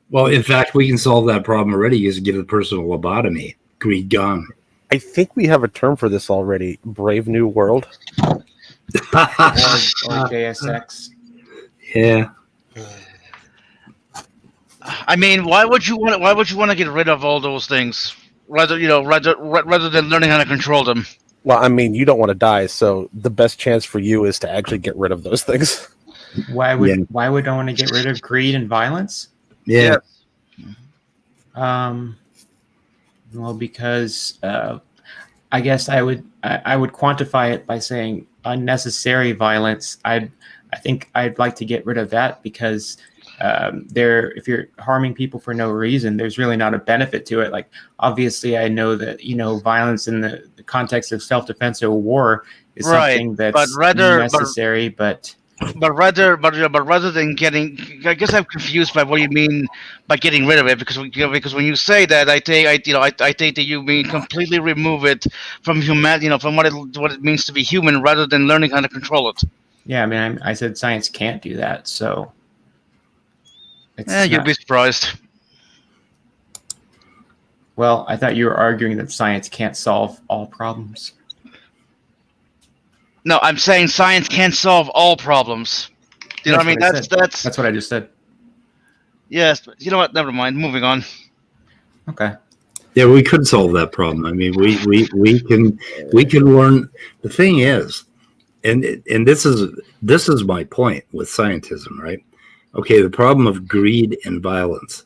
Well, in fact, we can solve that problem already. You just give the person a lobotomy. Greed gone. I think we have a term for this already. Brave New World. or JSX. Yeah. I mean, why would you want to get rid of all those things rather than learning how to control them? Well, I mean, you don't want to die, so the best chance for you is to actually get rid of those things. Why would I want to get rid of greed and violence? Yeah. Well, because I guess I would quantify it by saying unnecessary violence. I think I'd like to get rid of that because if you're harming people for no reason, there's really not a benefit to it. Like, obviously, I know that violence in the context of self-defense or war is something that's necessary, but rather than getting, I guess I'm confused by what you mean by getting rid of it, because when you say that, I take that you mean completely remove it from humanity, from what it means to be human, rather than learning how to control it. Yeah, I mean, I said science can't do that, so you'd be surprised. Well, I thought you were arguing that science can't solve all problems. No, I'm saying science can't solve all problems. You know what I mean? That's what I just said. Yes, but you know what? Never mind. Moving on. Okay. Yeah, we could solve that problem. I mean, we can learn. The thing is, and this is my point with scientism, right? Okay, the problem of greed and violence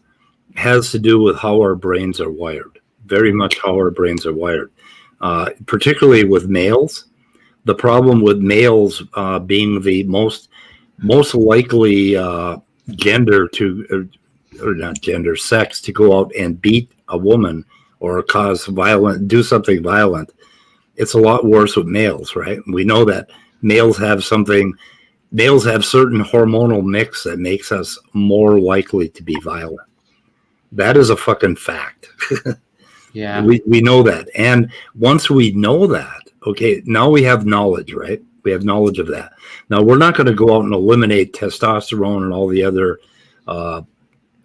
has to do with how our brains are wired. Very much how our brains are wired, particularly with males. The problem with males being the most likely gender to, or not gender, sex to go out and beat a woman or do something violent. It's a lot worse with males, right? We know that males have certain hormonal mix that makes us more likely to be violent. That is a fucking fact. Yeah. We know that. And once we know that, okay, now we have knowledge, right? We have knowledge of that. Now, we're not going to go out and eliminate testosterone and all the other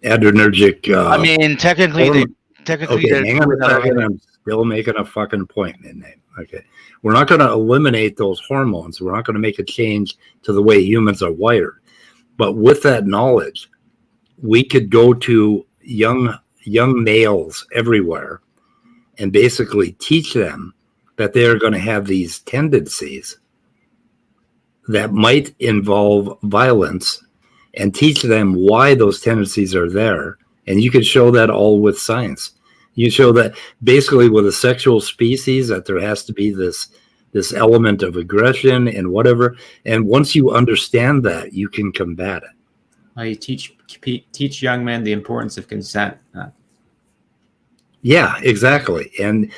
adrenergic... I mean, technically... Okay, hang on a second. I'm still making a fucking point, Midnight. Okay. We're not going to eliminate those hormones. We're not going to make a change to the way humans are wired. But with that knowledge, we could go to young males everywhere and basically teach them that they're going to have these tendencies that might involve violence, and teach them why those tendencies are there. And you could show that all with science. You show that basically with a sexual species that there has to be this element of aggression and whatever. And once you understand that, you can combat it. You teach young men the importance of consent. Yeah, exactly. And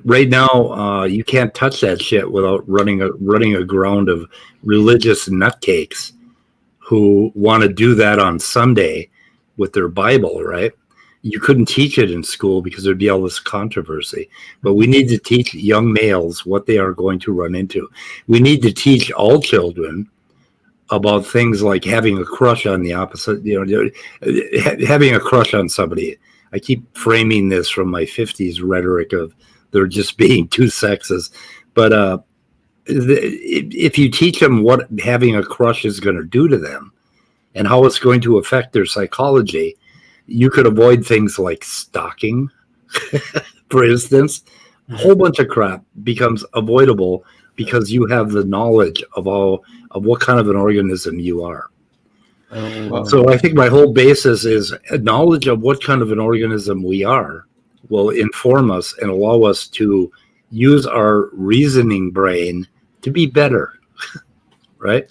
right now, you can't touch that shit without running aground of religious nutcakes who want to do that on Sunday with their Bible, right? You couldn't teach it in school because there'd be all this controversy. But we need to teach young males what they are going to run into. We need to teach all children about things like having a crush on the opposite, having a crush on somebody. I keep framing this from my 50s rhetoric of there just being two sexes. But if you teach them what having a crush is going to do to them and how it's going to affect their psychology, you could avoid things like stalking, for instance. A whole bunch of crap becomes avoidable because you have the knowledge of what kind of an organism you are. So I think my whole basis is knowledge of what kind of an organism we are will inform us and allow us to use our reasoning brain to be better, right?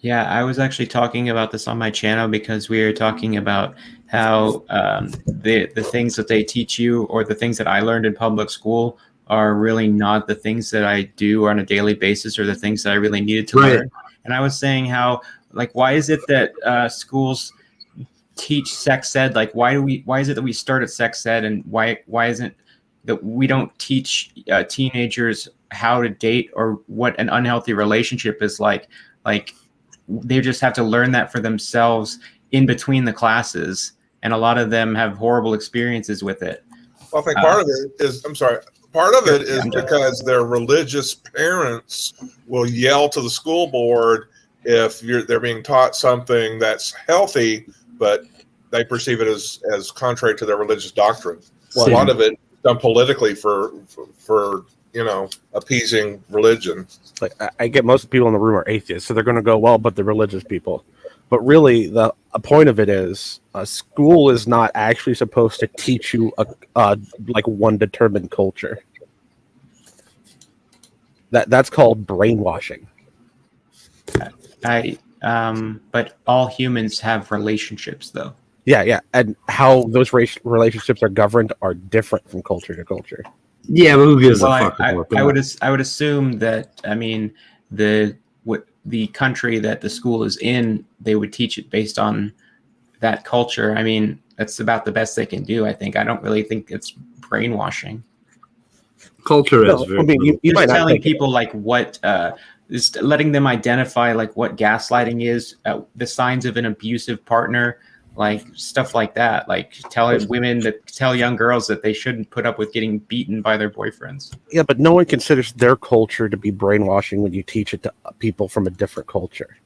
Yeah, I was actually talking about this on my channel because we were talking about how the things that they teach you or the things that I learned in public school are really not the things that I do on a daily basis or the things that I really needed to learn. And I was saying how, like, why is it that schools teach sex ed? Like, why is it that we start at sex ed, and why isn't that we don't teach teenagers how to date or what an unhealthy relationship is like? Like, they just have to learn that for themselves in between the classes, and a lot of them have horrible experiences with it. Well, I think part of it is, part of it is because their religious parents will yell to the school board if they're being taught something that's healthy, but they perceive it as contrary to their religious doctrine. Well, a lot of it done politically for appeasing religion. Like I get most people in the room are atheists, so they're going to go, well, but the religious people. But really, the point of it is, a school is not actually supposed to teach you like one determined culture. That's called brainwashing. But all humans have relationships, though. Yeah, and how those relationships are governed are different from culture to culture. Yeah, but who gives a fuck? I would assume that, I mean, the country that the school is in, they would teach it based on that culture. I mean, that's about the best they can do, I think. I don't really think it's brainwashing. Culture is very. I mean, you're telling people like what is letting them identify like what gaslighting is, the signs of an abusive partner, like stuff like that. Like tell young girls that they shouldn't put up with getting beaten by their boyfriends. Yeah, but no one considers their culture to be brainwashing when you teach it to people from a different culture,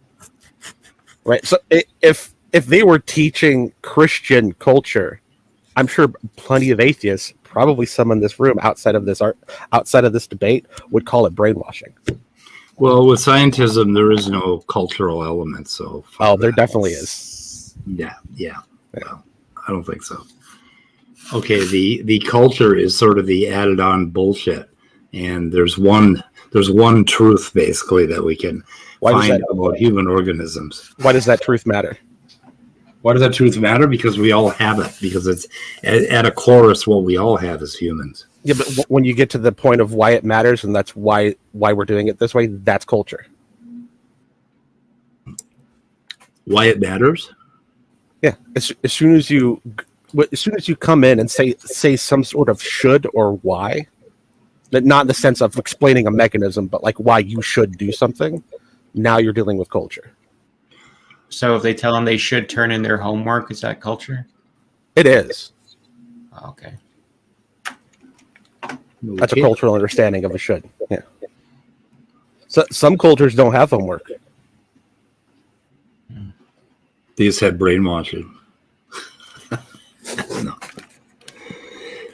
right? So if they were teaching Christian culture, I'm sure plenty of atheists, probably some in this room outside of this debate, would call it brainwashing. Well, with scientism, there is no cultural element. So there definitely is. Yeah. Well, I don't think so. Okay, the culture is sort of the added on bullshit, and there's one truth basically that we can find about human organisms. Why does that truth matter? Why does that truth matter? Because we all have it. Because it's at a core, it's what we all have as humans. Yeah, but when you get to the point of why it matters, and that's why we're doing it this way, that's culture. Why it matters? Yeah, as soon as you come in and say some sort of should or why, not in the sense of explaining a mechanism, but like why you should do something, now you're dealing with culture. So if they tell them they should turn in their homework, is that culture? It is. Okay. That's a cultural understanding of a should. Yeah. So some cultures don't have homework. They just had brainwashing. No.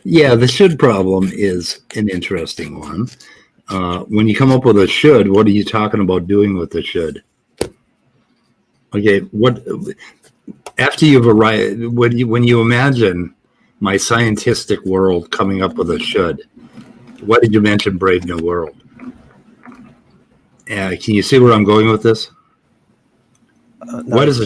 Yeah, the should problem is an interesting one. When you come up with a should, what are you talking about doing with the should? Okay, what after you've arrived, when you imagine my scientific world coming up with a should, why did you mention Brave New World? Can you see where I'm going with this? Why does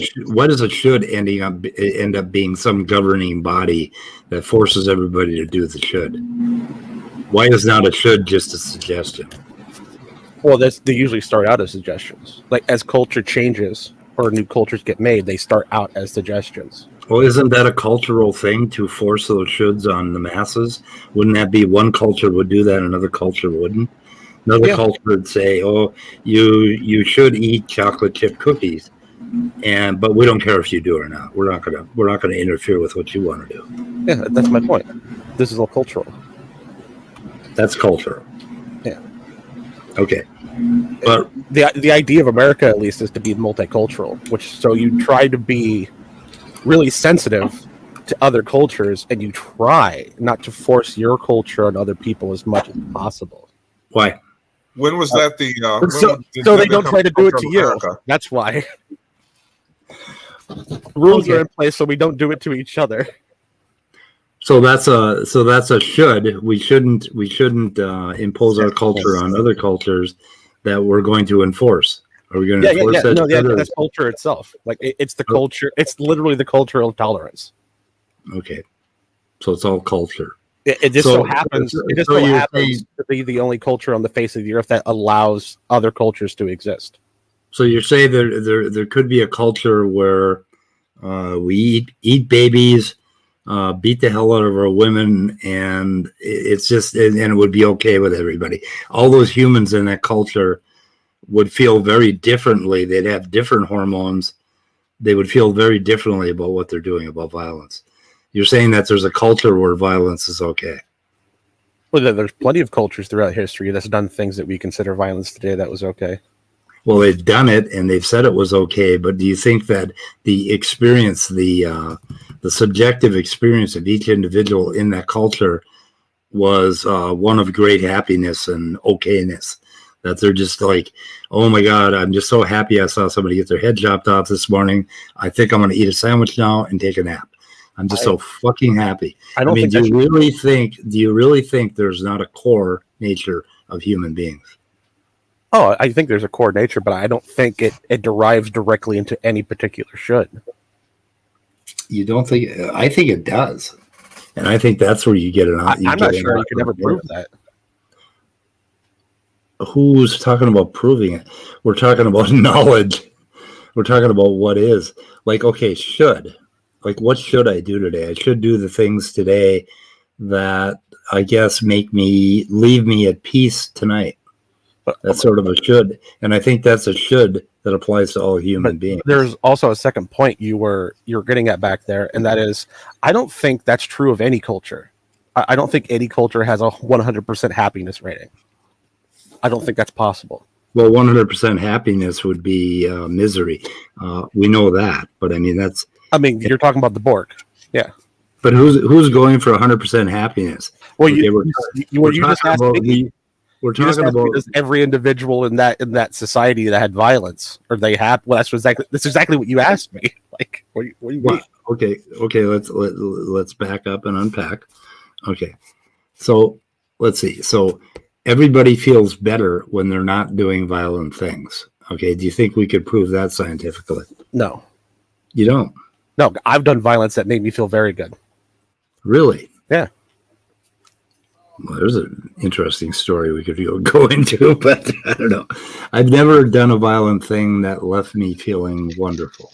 a should end up being some governing body that forces everybody to do the should? Why is not a should just a suggestion? Well, they usually start out as suggestions. Like as culture changes or new cultures get made, they start out as suggestions. Well, isn't that a cultural thing to force those shoulds on the masses? Wouldn't that be one culture would do that, another culture wouldn't? Another culture would say, "Oh, you should eat chocolate chip cookies," but we don't care if you do or not. We're not gonna interfere with what you want to do. Yeah, that's my point. This is all cultural. That's cultural. Yeah. Okay. But the idea of America, at least, is to be multicultural, so you try to be really sensitive to other cultures, and you try not to force your culture on other people as much as possible. Why? When was that so they don't try to do it to you. That's why. Rules are in place so we don't do it to each other. So that's a should. We shouldn't impose our culture on other cultures that we're going to enforce. Are we going to enforce that? No, that's culture itself. Like it's the culture. It's literally the cultural tolerance. Okay, so it's all culture. It just so happens. It just so happens to be the only culture on the face of the earth that allows other cultures to exist. So you're saying there could be a culture where we eat babies, beat the hell out of our women, and it's just and it would be okay with everybody. All those humans in that culture would feel very differently. They'd have different hormones. They would feel very differently about what they're doing about violence. You're saying that there's a culture where violence is okay. Well, there's plenty of cultures throughout history that's done things that we consider violence today that was okay. Well, they've done it and they've said it was okay, but do you think that the experience, the subjective experience of each individual in that culture was one of great happiness and okayness. That they're just like, oh my God, I'm just so happy I saw somebody get their head chopped off this morning. I think I'm going to eat a sandwich now and take a nap. I'm just so fucking happy. I mean, do you really think there's not a core nature of human beings? Oh, I think there's a core nature, but I don't think it derives directly into any particular should. You don't think? I think it does. And I think that's where you get it out. I'm not sure you can ever prove that. Who's talking about proving it? We're talking about knowledge. We're talking about what is. Like, okay, should. Like, what should I do today? I should do the things today that I guess leave me at peace tonight. That's sort of a should. And I think that's a should that applies to all human beings. There's also a second point you're getting at back there, and that is, I don't think that's true of any culture. I don't think any culture has a 100% happiness rating. I don't think that's possible. Well, 100% happiness would be misery. We know that, but I mean that's. I mean, you're talking about the Borg, yeah. But who's going for 100% happiness? Well, okay, you just asked me. We're talking about every individual in that society that had violence, or they have. Well, that's exactly what you asked me. Like, what do you mean? Okay. Let's back up and unpack. Okay, so let's see. So everybody feels better when they're not doing violent things. Okay, do you think we could prove that scientifically? No, you don't. No, I've done violence that made me feel very good. Really? Yeah. Well, there's an interesting story we could go into, but I don't know. I've never done a violent thing that left me feeling wonderful.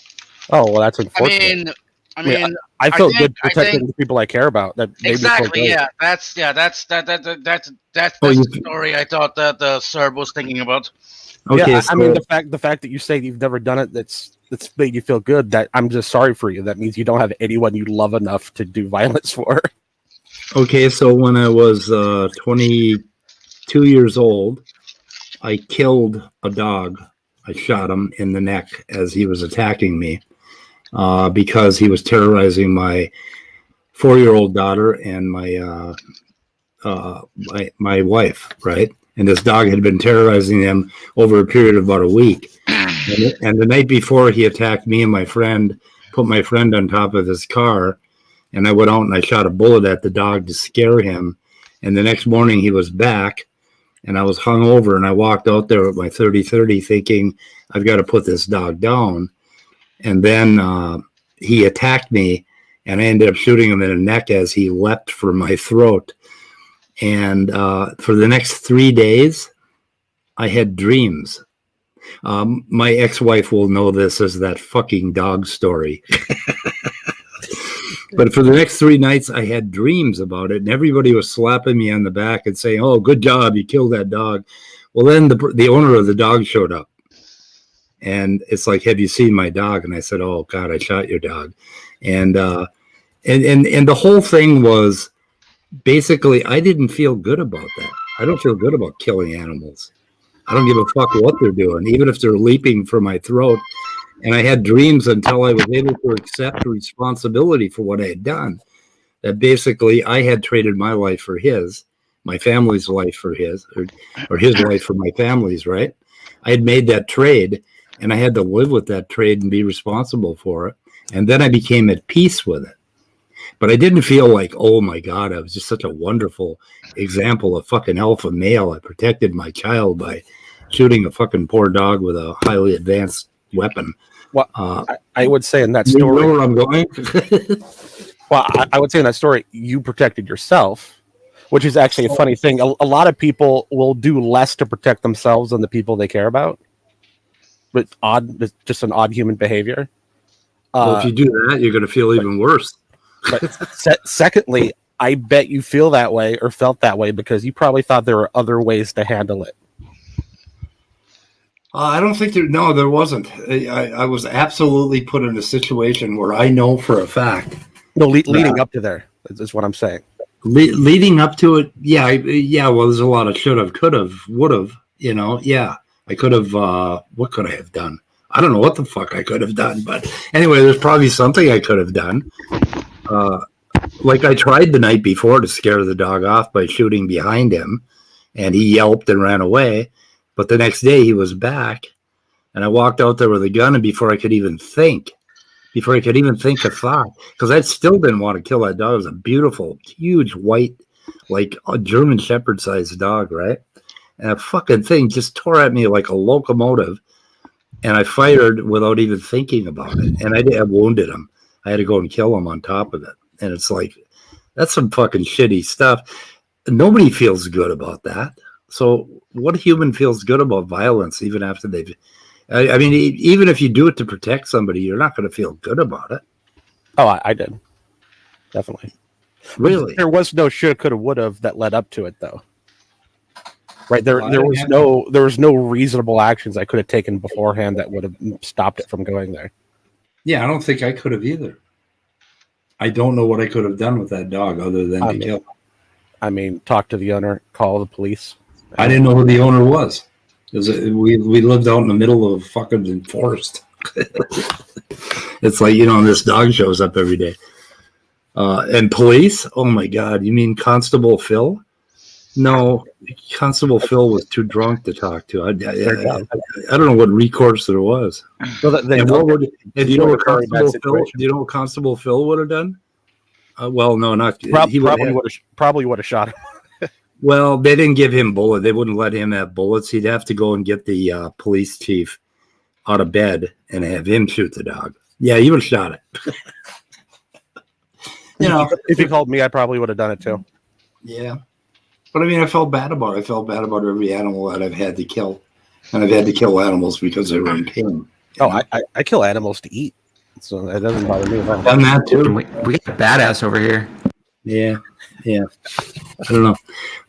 Oh, well, that's unfortunate. I mean, I feel good protecting the people I care about. That exactly. Yeah, that's the story I thought that the Serb was thinking about. Okay, yeah, I mean the fact that you say you've never done it, that's made you feel good. That I'm just sorry for you. That means you don't have anyone you love enough to do violence for. Okay, so when I was 22 years old, I killed a dog. I shot him in the neck as he was attacking me because he was terrorizing my 4-year-old daughter and my wife, right? And this dog had been terrorizing them over a period of about a week. And the night before, he attacked me and my friend, put my friend on top of his car. And I went out and I shot a bullet at the dog to scare him. And the next morning he was back and I was hungover and I walked out there with my 30-30 thinking, I've got to put this dog down. And then he attacked me and I ended up shooting him in the neck as he leapt for my throat. And for the next 3 days, I had dreams. My ex-wife will know this as that fucking dog story. But for the next 3 nights, I had dreams about it, and everybody was slapping me on the back and saying, "Oh, good job, you killed that dog." Well, then the owner of the dog showed up, and it's like, "Have you seen my dog?" And I said, "Oh God, I shot your dog," and the whole thing was basically I didn't feel good about that. I don't feel good about killing animals. I don't give a fuck what they're doing, even if they're leaping for my throat. And I had dreams until I was able to accept responsibility for what I had done. That basically I had traded my life for his, my family's life for his, or his life for my family's, right? I had made that trade and I had to live with that trade and be responsible for it. And then I became at peace with it. But I didn't feel like, oh my God, I was just such a wonderful example of fucking alpha male. I protected my child by shooting a fucking poor dog with a highly advanced weapon. Well, I would say in that story, you know where I'm going? Well, I would say in that story, you protected yourself, which is actually a funny thing. A lot of people will do less to protect themselves than the people they care about. But it's just an odd human behavior. Well, if you do that, you're going to feel even worse. But secondly, I bet you feel that way or felt that way because you probably thought there were other ways to handle it. I don't think there wasn't. I was absolutely put in a situation where I know for a fact. No, leading up to there is what I'm saying. Leading up to it, yeah. Well, there's a lot of should have, could have, would have. Yeah. I could have. What could I have done? I don't know what the fuck I could have done, but anyway, there's probably something I could have done. Like I tried the night before to scare the dog off by shooting behind him, and he yelped and ran away. But the next day he was back, and I walked out there with a gun, and before I could even think a thought, because I still didn't want to kill that dog. It was a beautiful, huge, white, like a German Shepherd-sized dog, right? And that fucking thing just tore at me like a locomotive, and I fired without even thinking about it, and I wounded him. I had to go and kill him on top of it. And it's like, that's some fucking shitty stuff. Nobody feels good about that. So what human feels good about violence even after they've... I mean, even if you do it to protect somebody, you're not going to feel good about it. Oh, I did. Definitely. Really? There was no shoulda, coulda, woulda that led up to it, though. Right? There was no reasonable actions I could have taken beforehand that would have stopped it from going there. Yeah, I don't think I could have either. I don't know what I could have done with that dog other than to kill. I mean, talk to the owner, call the police. I didn't know who the owner was. We lived out in the middle of a fucking forest. It's like, this dog shows up every day. And police? Oh my God. You mean Constable Phil? No, Constable Phil was too drunk to talk to. I don't know what recourse there was. Well, do you know what Constable Phil would have done? Well, no, not probably would have shot him. Well, they didn't give him bullets. They wouldn't let him have bullets. He'd have to go and get the police chief out of bed and have him shoot the dog. Yeah, he would have shot it. If he called me, I probably would have done it too. Yeah. But I mean, I felt bad about it. I felt bad about every animal that I've had to kill. And I've had to kill animals because they were in pain. Oh, I kill animals to eat. So that doesn't bother me at all. Done that too. We got a badass over here. Yeah. I don't know.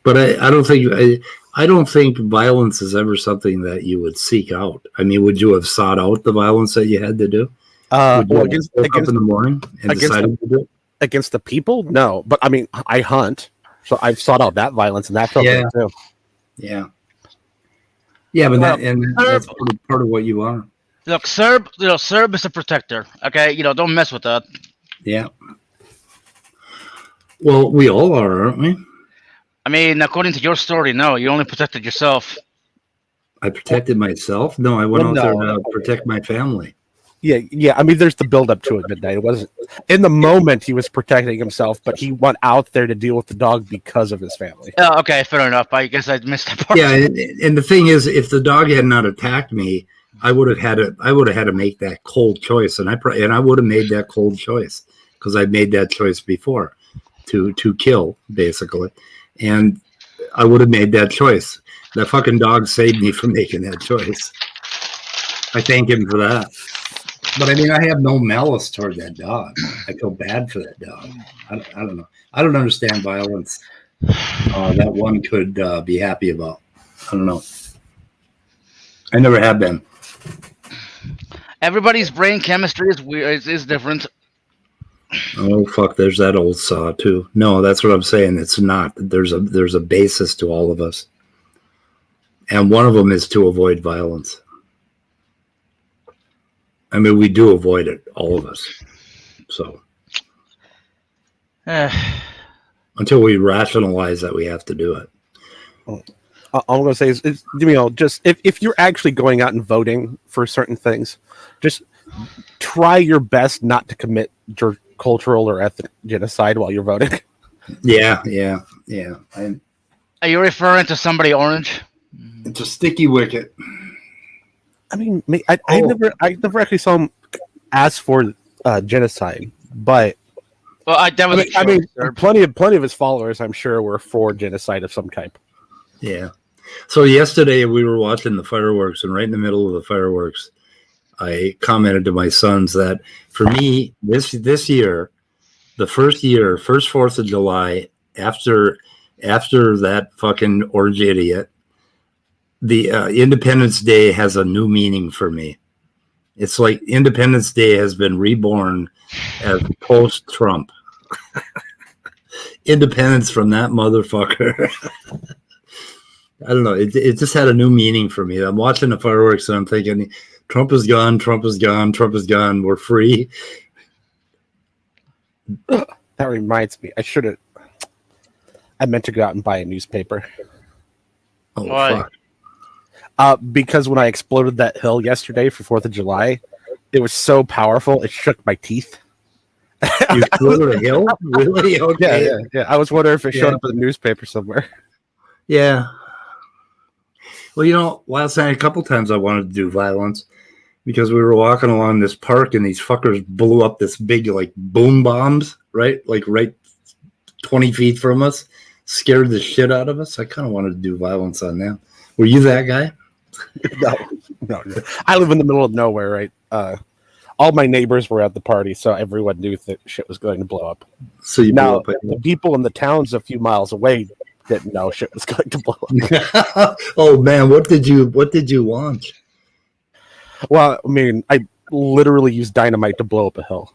But I don't think violence is ever something that you would seek out. I mean, would you have sought out the violence that you had to do? Against up in the morning and decided to do it? Against the people? No. But I mean, I hunt. So I've sought out that violence, and that felt good too. Yeah. Yeah, but that's part of what you are. Look, Serb is a protector. Okay, don't mess with that. Yeah. Well, we all are, aren't we? I mean, according to your story, no, you only protected yourself. I protected myself? No, I went out there to protect my family. Yeah. I mean, there's the build up to it midnight. It wasn't in the moment he was protecting himself, but he went out there to deal with the dog because of his family. Oh, okay, fair enough. I guess I missed that part. Yeah, and the thing is, if the dog had not attacked me, I would have had to make that cold choice, and I would have made that cold choice because I made that choice before to kill basically, and I would have made that choice. That fucking dog saved me from making that choice. I thank him for that. But I mean, I have no malice toward that dog. I feel bad for that dog. I don't know. I don't understand violence that one could be happy about. I don't know. I never have been. Everybody's brain chemistry is weird. Is different. Oh fuck! There's that old saw too. No, that's what I'm saying. It's not. There's a basis to all of us, and one of them is to avoid violence. I mean, we do avoid it, all of us. So until we rationalize that we have to do it. All I'm going to say is just if you're actually going out and voting for certain things, just try your best not to commit cultural or ethnic genocide while you're voting. Yeah. Are you referring to somebody orange? It's a sticky wicket. I mean, I never actually saw him ask for genocide, but I mean, plenty of his followers, I'm sure, were for genocide of some type. Yeah. So yesterday we were watching the fireworks, and right in the middle of the fireworks, I commented to my sons that for me, this year, the first 4th of July after that fucking orange idiot, the Independence Day has a new meaning for me. It's like Independence Day has been reborn as post-Trump. Independence from that motherfucker. I don't know. It just had a new meaning for me. I'm watching the fireworks and I'm thinking, Trump is gone. Trump is gone. Trump is gone. We're free. That reminds me. I meant to go out and buy a newspaper. Oh, Why? fuck. Because when I exploded that hill yesterday for 4th of July, it was so powerful it shook my teeth. You exploded a hill? Really? Okay. Yeah. I was wondering if it showed up in the newspaper somewhere. Yeah. Well, last night a couple times I wanted to do violence because we were walking along this park and these fuckers blew up this big like boom bombs, right? Like right 20 feet from us, scared the shit out of us. I kind of wanted to do violence on them. Were you that guy? No. I live in the middle of nowhere, right? All my neighbors were at the party, so everyone knew that shit was going to blow up. So you now, blew up the people in the towns a few miles away didn't know shit was going to blow up. Oh man, what did you launch? Well, I mean, I literally used dynamite to blow up a hill.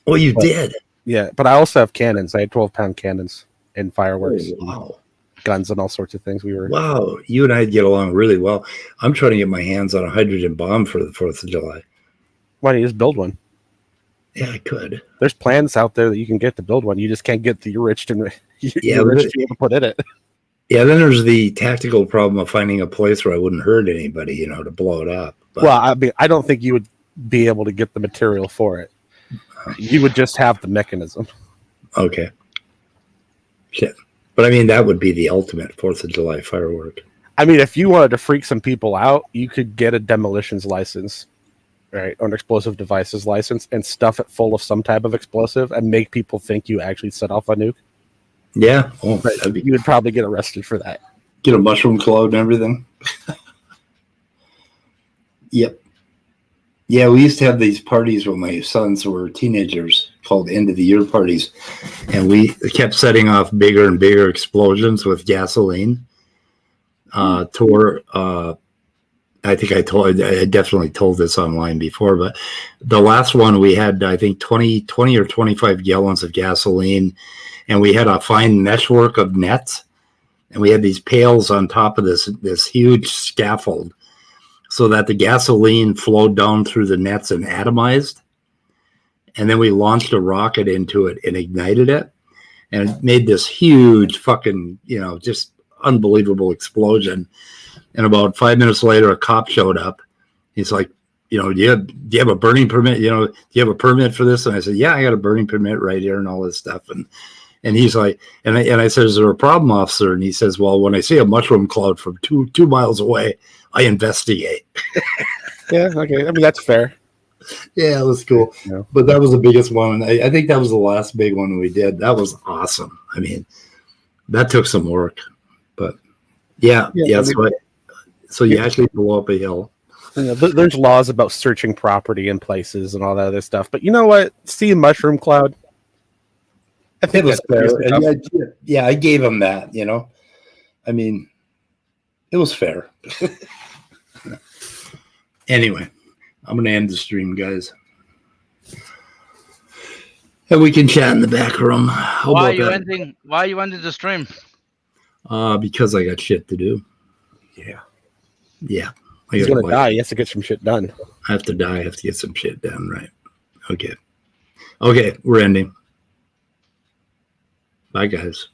Oh, you did? Yeah, but I also have cannons. I had 12-pound cannons and fireworks. Oh, wow. Guns and all sorts of things. Wow, you and I get along really well. I'm trying to get my hands on a hydrogen bomb for the 4th of July. Why don't you just build one? Yeah, I could. There's plans out there that you can get to build one. You just can't get the rich to be able to put in it. Yeah, then there's the tactical problem of finding a place where I wouldn't hurt anybody, to blow it up. But, well, I mean, I don't think you would be able to get the material for it. You would just have the mechanism. Okay. Shit. But I mean, that would be the ultimate 4th of July firework. I mean, if you wanted to freak some people out, you could get a demolitions license, right? Or an explosive devices license and stuff it full of some type of explosive and make people think you actually set off a nuke. Yeah. Oh, but you would probably get arrested for that. Get a mushroom cloud and everything. Yep. Yeah, we used to have these parties when my sons were teenagers called end of the year parties. And we kept setting off bigger and bigger explosions with gasoline. I think I definitely told this online before, but the last one we had, I think 20 or 25 gallons of gasoline, and we had a fine meshwork of nets, and we had these pails on top of this huge scaffold so that the gasoline flowed down through the nets and atomized. And then we launched a rocket into it and ignited it, and it made this huge fucking, just unbelievable explosion. And about 5 minutes later, a cop showed up. He's like, do you have a burning permit? Do you have a permit for this? And I said, yeah, I got a burning permit right here and all this stuff. And he's like, and I said, is there a problem, officer? And he says, well, when I see a mushroom cloud from two miles away, I investigate. Yeah, okay. I mean, that's fair. Yeah, it was cool. Yeah. But that was the biggest one. And I think that was the last big one we did. That was awesome. I mean, that took some work. But yeah. So you actually blow up a hill. There's laws about searching property in places and all that other stuff. But you know what? See a mushroom cloud? I think it was fair. Yeah, I gave him that, I mean, it was fair. Anyway, I'm going to end the stream, guys. And we can chat in the back room. Why are you ending the stream? Because I got shit to do. Yeah. He's going to die. He has to get some shit done. I have to die. I have to get some shit done, right? Okay, we're ending. Bye, guys.